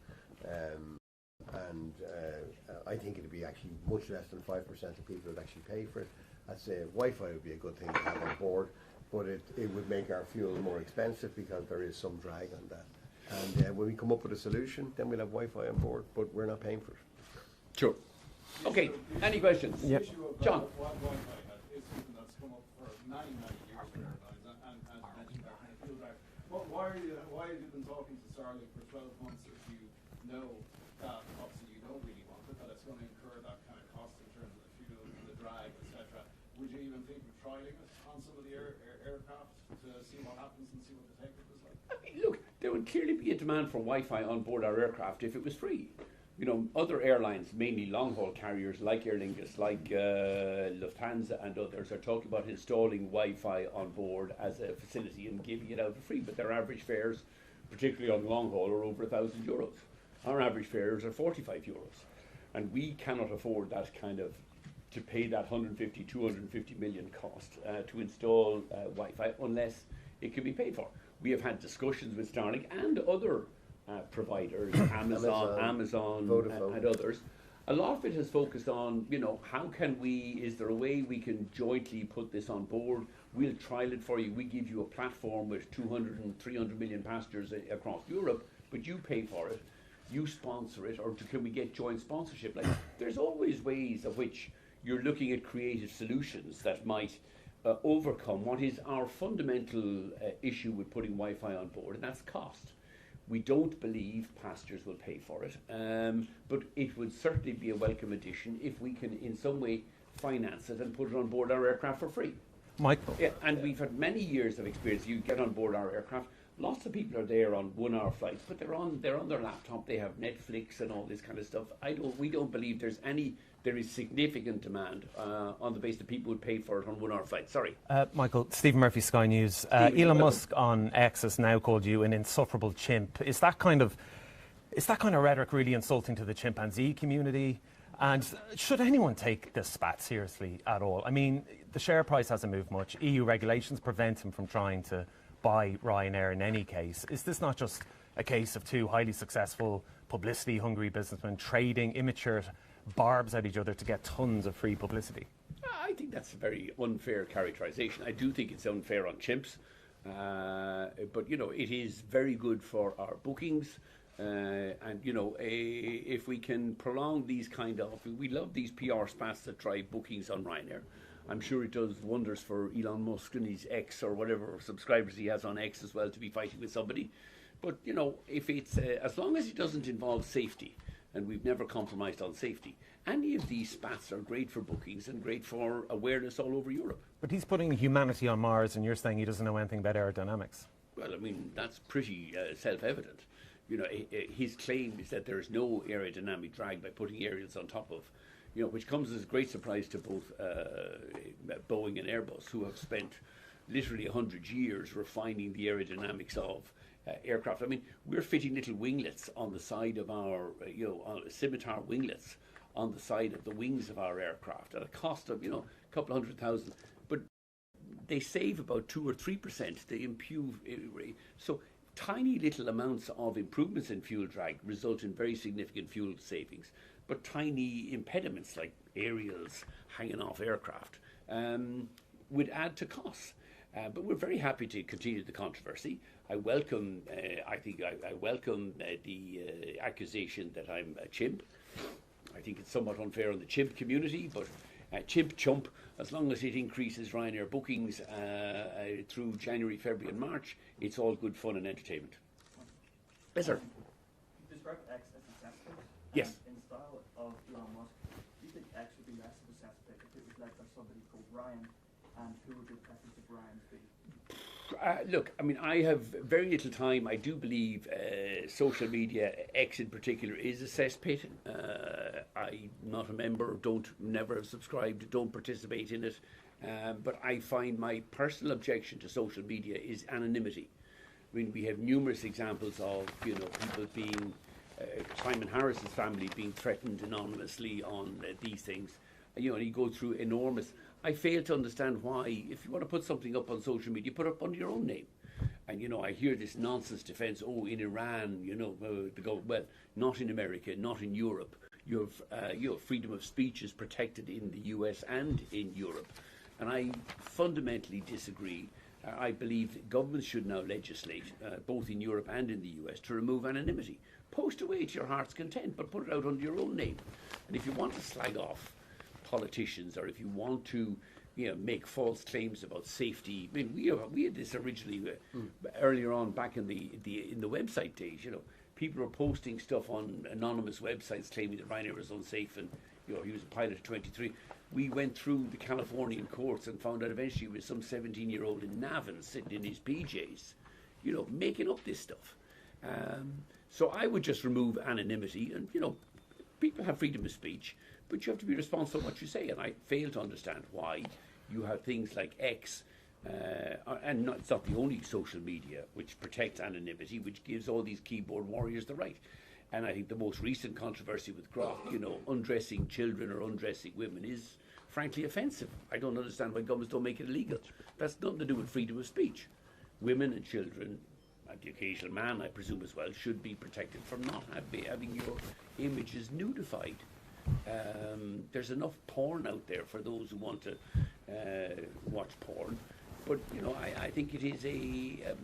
I think it'd be actually much less than 5% of people would actually pay for it. I'd say Wi-Fi would be a good thing to have on board, but it would make our fuel more expensive because there is some drag on that. And when we come up with a solution, then we'll have Wi-Fi on board, but we're not paying for it. Sure. Okay, any questions? Yep. John. Wi-Fi is something that's come up for many years for airlines, and mentioned that kind of fuel drag. But why have you been talking to Starlink for 12 months if you know that obviously you don't really want it, that it's going to incur that kind of cost in terms of the fuel, the drag, etc.? Would you even think of trialling it on some of the aircraft to see what happens and see what the take-up is like? I mean, look, there would clearly be a demand for Wi-Fi on board our aircraft if it was free. You know, other airlines, mainly long-haul carriers like Aer Lingus, like Lufthansa and others, are talking about installing Wi-Fi on board as a facility and giving it out for free. But their average fares, particularly on long-haul, are over €1,000. Our average fares are €45. And we cannot afford that kind of, to pay that 150, 250 million cost to install Wi-Fi unless it can be paid for. We have had discussions with Starlink and other providers, Amazon Vodafone. and others. A lot of it has focused on, how can we, is there a way we can jointly put this on board? We'll trial it for you. We give you a platform with 200 and 300 million passengers across Europe, but you pay for it, you sponsor it, or can we get joint sponsorship? Like, there's always ways of which you're looking at creative solutions that might overcome what is our fundamental issue with putting Wi-Fi on board, and that's cost. We don't believe passengers will pay for it, but it would certainly be a welcome addition if we can in some way finance it and put it on board our aircraft for free. Michael? Yeah, and we've had many years of experience. You get on board our aircraft, lots of people are there on 1-hour flights, but they're on their laptop, they have Netflix and all this kind of stuff. We don't believe there is significant demand on the basis that people would pay for it on 1-hour flights. Sorry. Michael, Stephen Murphy, Sky News. Elon Musk on X has now called you an insufferable chimp. Is that kind of rhetoric really insulting to the chimpanzee community? And should anyone take this spat seriously at all? I mean, the share price hasn't moved much. EU regulations prevent him from trying to buy Ryanair in any case. Is this not just a case of two highly successful, publicity-hungry businessmen trading immature barbs at each other to get tons of free publicity? I think that's a very unfair characterization. I do think it's unfair on chimps, but it is very good for our bookings. And if we can prolong these we love these PR spats that drive bookings on Ryanair. I'm sure it does wonders for Elon Musk and his X or whatever subscribers he has on X as well to be fighting with somebody. But if it's as long as it doesn't involve safety, and we've never compromised on safety, any of these spats are great for bookings and great for awareness all over Europe. But he's putting humanity on Mars, and you're saying he doesn't know anything about aerodynamics. Well, I mean, that's pretty self-evident. His claim is that there is no aerodynamic drag by putting aerials on top of, which comes as a great surprise to both Boeing and Airbus, who have spent literally 100 years refining the aerodynamics of aircraft. I mean, we're fitting little winglets on the side of our, scimitar winglets on the side of the wings of our aircraft at a cost of, a couple of $100,000. But they save about 2 or 3%. They improve. So tiny little amounts of improvements in fuel drag result in very significant fuel savings. But tiny impediments like aerials hanging off aircraft would add to costs. But we're very happy to continue the controversy. I welcome, I welcome the accusation that I'm a chimp. I think it's somewhat unfair on the chimp community, but chimp, as long as it increases Ryanair bookings through January, February and March, it's all good fun and entertainment. Yes, sir. You described X as a cesspit. Yes. In the style of Elon Musk, do you think X would be less of a cesspit if it was led by somebody called Ryan? And who would your preference of Ryan be? Look, I mean, I have very little time. I do believe social media, X in particular, is a cesspit. I'm not a member, never have subscribed, don't participate in it. But I find my personal objection to social media is anonymity. I mean, we have numerous examples of, people being, Simon Harris's family being threatened anonymously on these things. And you go through enormous. I fail to understand why, if you want to put something up on social media, put it up under your own name. And, I hear this nonsense defense, in Iran, well, not in America, not in Europe. Your freedom of speech is protected in the US and in Europe. And I fundamentally disagree. I believe that governments should now legislate, both in Europe and in the US, to remove anonymity. Post away to your heart's content, but put it out under your own name. And if you want to slag off politicians, or if you want to, make false claims about safety. I mean, we had this originally earlier on, back in the website days. People were posting stuff on anonymous websites claiming that Ryanair was unsafe, and he was a pilot at 23. We went through the Californian courts and found out eventually it was some 17-year-old in Navan sitting in his PJs, making up this stuff. So I would just remove anonymity, and people have freedom of speech. But you have to be responsible for what you say, and I fail to understand why you have things like X, and it's not the only social media which protects anonymity, which gives all these keyboard warriors the right. And I think the most recent controversy with Grok, undressing children or undressing women, is frankly offensive. I don't understand why governments don't make it illegal. That's nothing to do with freedom of speech. women and children, and the occasional man, I presume as well, should be protected from not having your images nudified. There's enough porn out there for those who want to watch porn. But I think it is a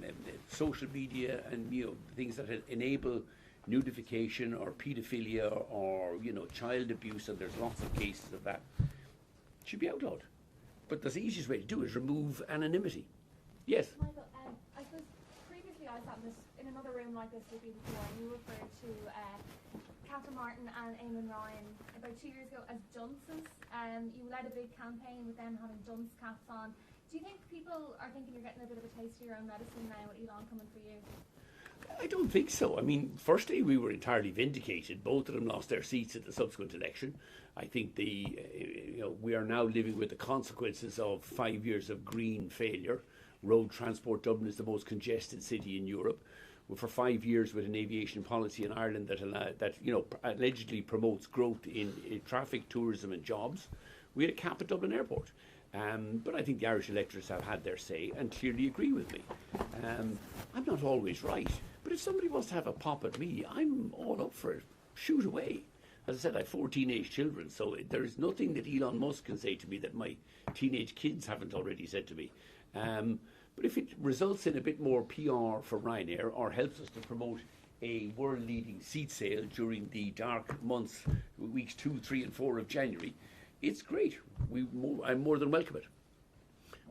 social media and things that enable nudification or paedophilia or child abuse, and there's lots of cases of that, should be outlawed. But the easiest way to do it is remove anonymity. Yes. Michael, I suppose previously I sat in another room like this with you before, and you referred to Catherine Martin and Eamon Ryan about 2 years ago as dunces. You led a big campaign with them having dunce caps on. Do you think people are thinking you're getting a bit of a taste of your own medicine now with Elon coming for you? I don't think so. I mean, firstly, we were entirely vindicated. Both of them lost their seats at the subsequent election. I think we are now living with the consequences of 5 years of green failure. Road transport, Dublin is the most congested city in Europe. For 5 years with an aviation policy in Ireland that allegedly promotes growth in traffic, tourism and jobs. We had a cap at Dublin Airport. But I think the Irish electors have had their say and clearly agree with me. I'm not always right, but if somebody wants to have a pop at me, I'm all up for it. Shoot away. As I said, I have 4 teenage children, so there is nothing that Elon Musk can say to me that my teenage kids haven't already said to me. But if it results in a bit more PR for Ryanair or helps us to promote a world-leading seat sale during the dark months, weeks 2, 3 and 4 of January, it's great. I'm more than welcome it.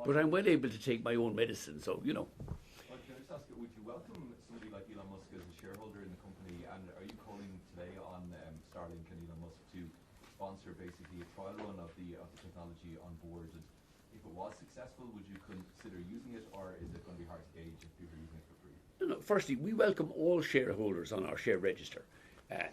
But I'm well able to take my own medicine, so Well, can I just ask, would you welcome somebody like Elon Musk as a shareholder in the company, and are you calling today on Starlink and Elon Musk to sponsor basically a trial run of the technology on board? And if it was successful, would you consider using it, or is it going to be hard to gauge if people are using it for free? No. Firstly, we welcome all shareholders on our share register.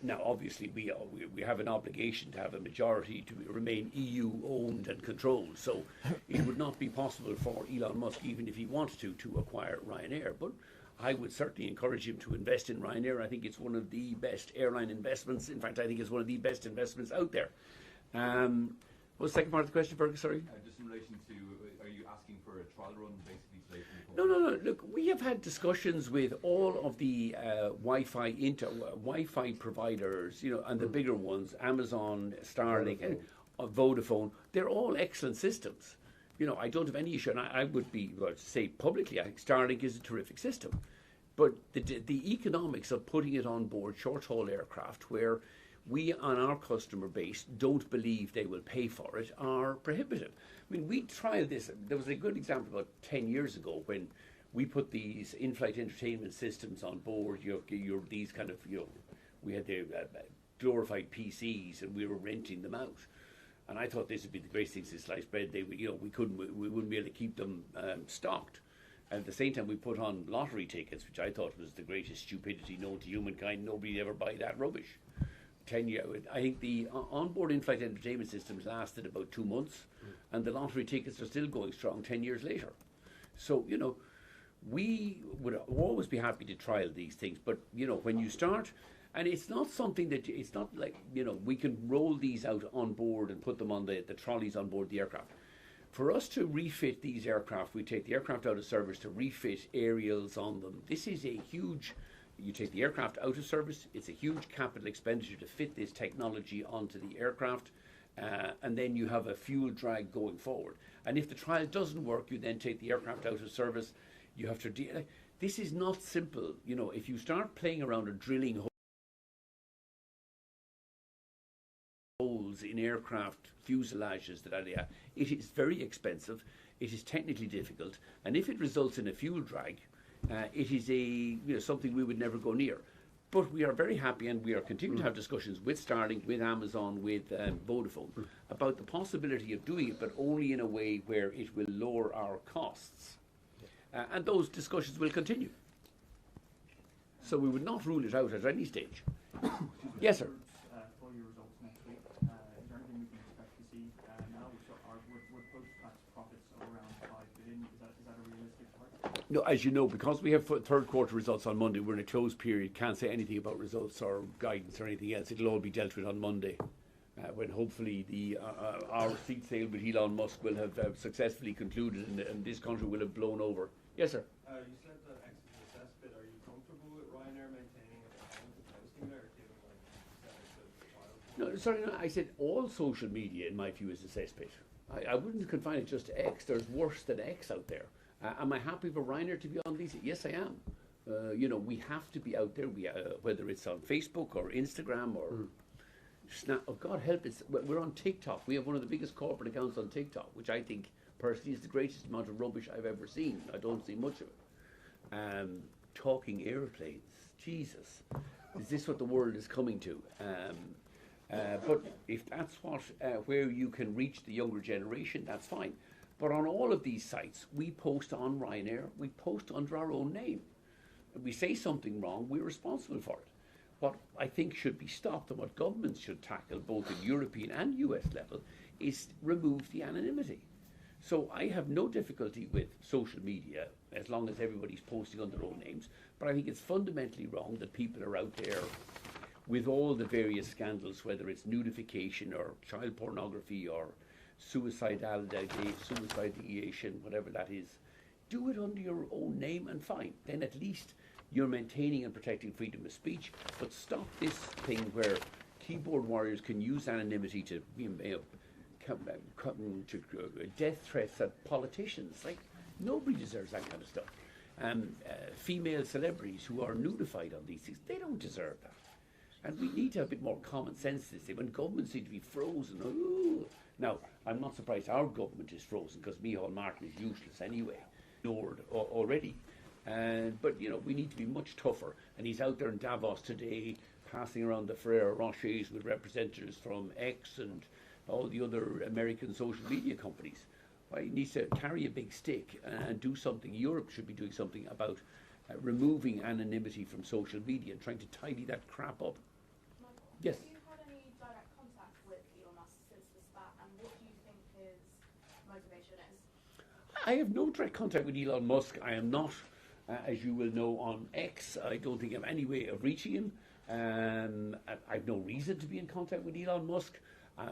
Now, obviously, we have an obligation to have a majority to remain EU-owned and controlled. So it would not be possible for Elon Musk, even if he wanted to acquire Ryanair. But I would certainly encourage him to invest in Ryanair. I think it's one of the best airline investments. In fact, I think it's one of the best investments out there. What was the second part of the question, Fergus? Sorry? Just in relation to, are you asking for a trial run basically today? No. Look, we have had discussions with all of the Wi-Fi providers, and the bigger ones, Amazon, Starlink, and Vodafone. They're all excellent systems. I don't have any issue, and I would say publicly, I think Starlink is a terrific system. But the economics of putting it on board short-haul aircraft, where we on our customer base don't believe they will pay for it, are prohibitive. I mean, we tried this. There was a good example about 10 years ago when we put these in-flight entertainment systems on board. These kind of, we had the glorified PCs and we were renting them out. And I thought this would be the greatest thing since sliced bread. We wouldn't be able to keep them stocked. And at the same time, we put on lottery tickets, which I thought was the greatest stupidity known to humankind. Nobody'd ever buy that rubbish. 10 years. I think the onboard in-flight entertainment systems lasted about 2 months, and the lottery tickets are still going strong 10 years later. So, we would always be happy to trial these things, but, when you start, and it's not something that, it's not like, we can roll these out on board and put them on the trolleys on board the aircraft. For us to refit these aircraft, we take the aircraft out of service to refit aerials on them. This is a huge... You take the aircraft out of service, it's a huge capital expenditure to fit this technology onto the aircraft, and then you have a fuel drag going forward. And if the trial doesn't work, you then take the aircraft out of service. You have to deal. This is not simple. If you start playing around and drilling holes in aircraft fuselages, it is very expensive, it is technically difficult, and if it results in a fuel drag, it is something we would never go near. But we are very happy, and we are continuing to have discussions with Starlink, with Amazon, with Vodafone about the possibility of doing it, but only in a way where it will lower our costs. And those discussions will continue. So we would not rule it out at any stage. Yes, sir. For your results next week, is there anything we can expect to see now? Would post-tax profits of around 5 billion? Is that a realistic target? No, as you know, because we have third quarter results on Monday, we're in a closed period, can't say anything about results or guidance or anything else. It'll all be dealt with on Monday, when hopefully our seat sale with Elon Musk will have successfully concluded and this country will have blown over. Yes, sir. You said that X is a cesspit. Are you comfortable with Ryanair maintaining a talented posting there, given No, sorry, no, I said all social media, in my view, is a cesspit. I wouldn't confine it just to X. There's worse than X out there. Am I happy for Ryanair to be on these? Yes, I am. You know, we have to be out there, whether it's on Facebook or Instagram or Snap. Oh, God help us, we're on TikTok. We have one of the biggest corporate accounts on TikTok, which I think, personally, is the greatest amount of rubbish I've ever seen. I don't see much of it. Talking airplanes. Jesus. Is this what the world is coming to? But if that's where you can reach the younger generation, that's fine. But on all of these sites, we post on Ryanair, we post under our own name. If we say something wrong, we're responsible for it. What I think should be stopped, and what governments should tackle, both at European and US level, is remove the anonymity. So I have no difficulty with social media as long as everybody's posting under their own names. But I think it's fundamentally wrong that people are out there with all the various scandals, whether it's nudification or child pornography or suicide ideation, whatever that is. Do it under your own name and fine. Then at least you're maintaining and protecting freedom of speech. But stop this thing where keyboard warriors can use anonymity to death threats at politicians. Like, nobody deserves that kind of stuff. Female celebrities who are nudified on these things, they don't deserve that. And we need to have a bit more common sense this day when governments seem to be frozen. Ooh. Now, I'm not surprised our government is frozen because Micheál Martin is useless anyway, ignored already. But, you know, we need to be much tougher. And he's out there in Davos today passing around the Ferrero Rochers with representatives from X and all the other American social media companies. Well, he needs to carry a big stick and do something. Europe should be doing something about removing anonymity from social media and trying to tidy that crap up. Yes. Have you had any direct contact with Elon Musk since the spat, and what do you think his motivation is? I have no direct contact with Elon Musk. I am not, as you will know, on X. I don't think I have any way of reaching him. I've no reason to be in contact with Elon Musk.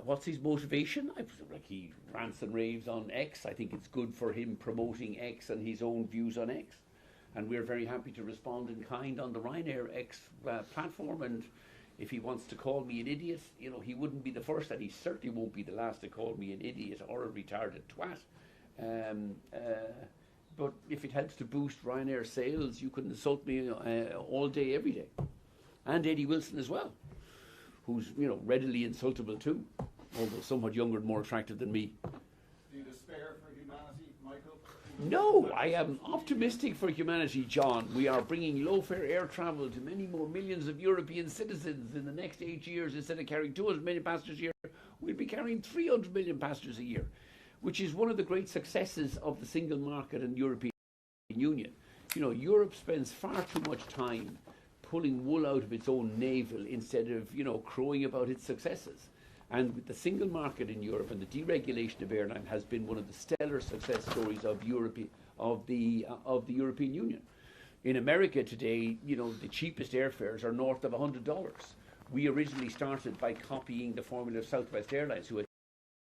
What's his motivation? I presume like he rants and raves on X. I think it's good for him promoting X and his own views on X. And we're very happy to respond in kind on the Ryanair X platform. And if he wants to call me an idiot, you know, he wouldn't be the first, and he certainly won't be the last to call me an idiot or a retarded twat. But if it helps to boost Ryanair sales, you can insult me all day, every day. And Eddie Wilson as well, who's, you know, readily insultable too, although somewhat younger and more attractive than me. Do you despair for humanity, Michael? No, I am optimistic for humanity, John. We are bringing low-fare air travel to many more millions of European citizens in the next 8 years. Instead of carrying 200 million passengers a year, we'll be carrying 300 million passengers a year, which is one of the great successes of the single market and European Union. You know, Europe spends far too much time pulling wool out of its own navel instead of, you know, crowing about its successes. And with the single market in Europe and the deregulation of airline has been one of the stellar success stories of the European Union. In America today, you know, the cheapest airfares are north of $100. We originally started by copying the formula of Southwest Airlines, who had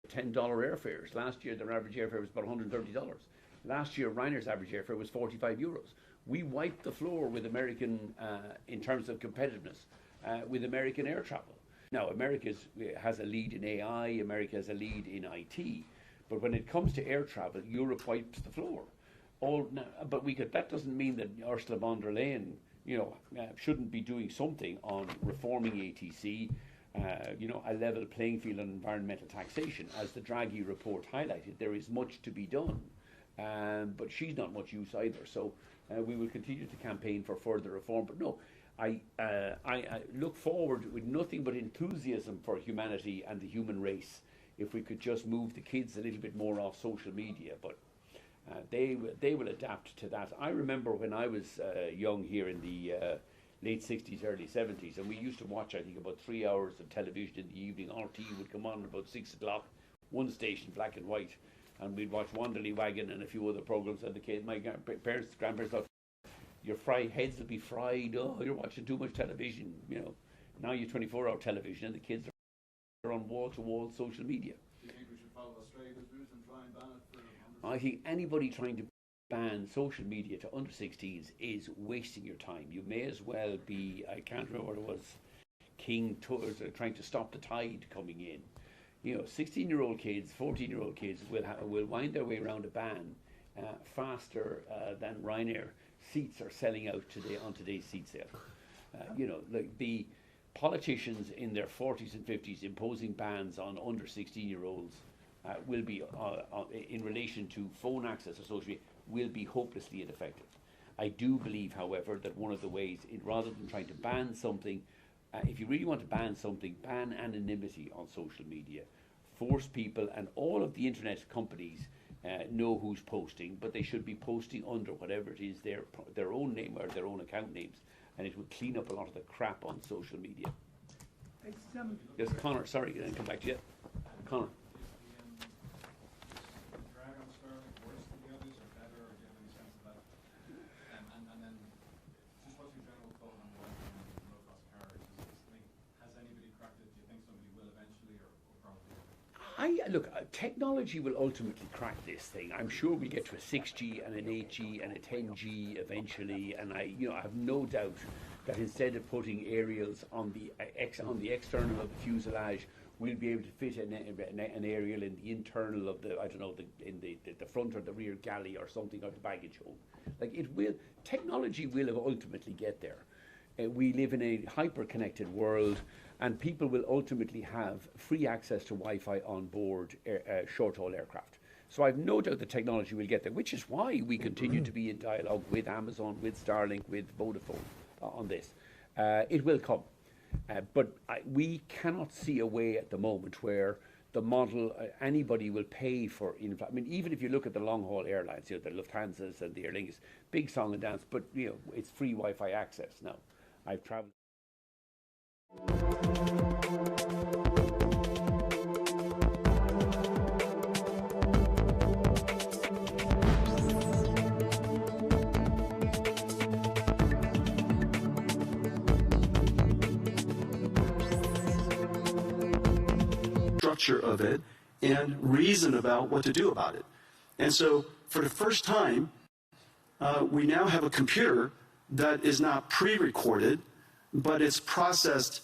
$10 airfares. Last year, their average airfare was about $130. Last year, Ryanair's average airfare was €45. We wiped the floor with American, in terms of competitiveness, with American air travel. Now, America has a lead in AI, America has a lead in IT, but when it comes to air travel, Europe wipes the floor. But that doesn't mean that Ursula von der Leyen, you know, shouldn't be doing something on reforming ATC, you know, a level playing field on environmental taxation. As the Draghi report highlighted, there is much to be done, but she's not much use either. So we will continue to campaign for further reform. But no, I look forward with nothing but enthusiasm for humanity and the human race if we could just move the kids a little bit more off social media. But they will adapt to that. I remember when I was young here in the late 60s, early 70s, and we used to watch, I think, about 3 hours of television in the evening. RT would come on about 6 o'clock, one station, black and white, and we'd watch Wanderley Wagon and a few other programs. And the kids, my grandparents thought, your heads will be fried. Oh, you're watching too much television. You know, now you're 24-hour television, and the kids are on wall-to-wall social media. Do you think we should follow Australia's route and try and ban it for? I think anybody trying to ban social media to under 16s is wasting your time. You may as well be, I can't remember what it was, trying to stop the tide coming in. You know, 16-year-old kids, 14-year-old kids will wind their way around a ban faster than Ryanair seats are selling out today on today's seat sale. You know, like the politicians in their 40s and 50s imposing bans on under 16-year-olds will be, in relation to phone access or social media, will be hopelessly ineffective. I do believe, however, that one of the ways, rather than trying to ban something, if you really want to ban something, ban anonymity on social media. Force people, and all of the internet companies know who's posting, but they should be posting under whatever it is, their own name or their own account names, and it would clean up a lot of the crap on social media. Yes, Conor, sorry, I didn't come back to you. Conor. Look, technology will ultimately crack this thing. I'm sure we'll get to a 6G and an 8G and a 10G eventually, and I have no doubt that instead of putting aerials on the external of the fuselage, we'll be able to fit an aerial in the internal of the, I don't know, in the front or the rear galley or something, or the baggage hold. Like, it will, technology will ultimately get there. We live in a hyper-connected world, and people will ultimately have free access to Wi-Fi on board short-haul aircraft. So I've no doubt the technology will get there, which is why we continue to be in dialogue with Amazon, with Starlink, with Vodafone on this. It will come. But we cannot see a way at the moment where the model, anybody will pay for, I mean, even if you look at the long-haul airlines, the Lufthansas and the Aer Lingus, big song and dance, but it's free Wi-Fi access now. I've traveled. Structure of it and reason about what to do about it. And so for the first time, we now have a computer that is not pre-recorded, but it's processed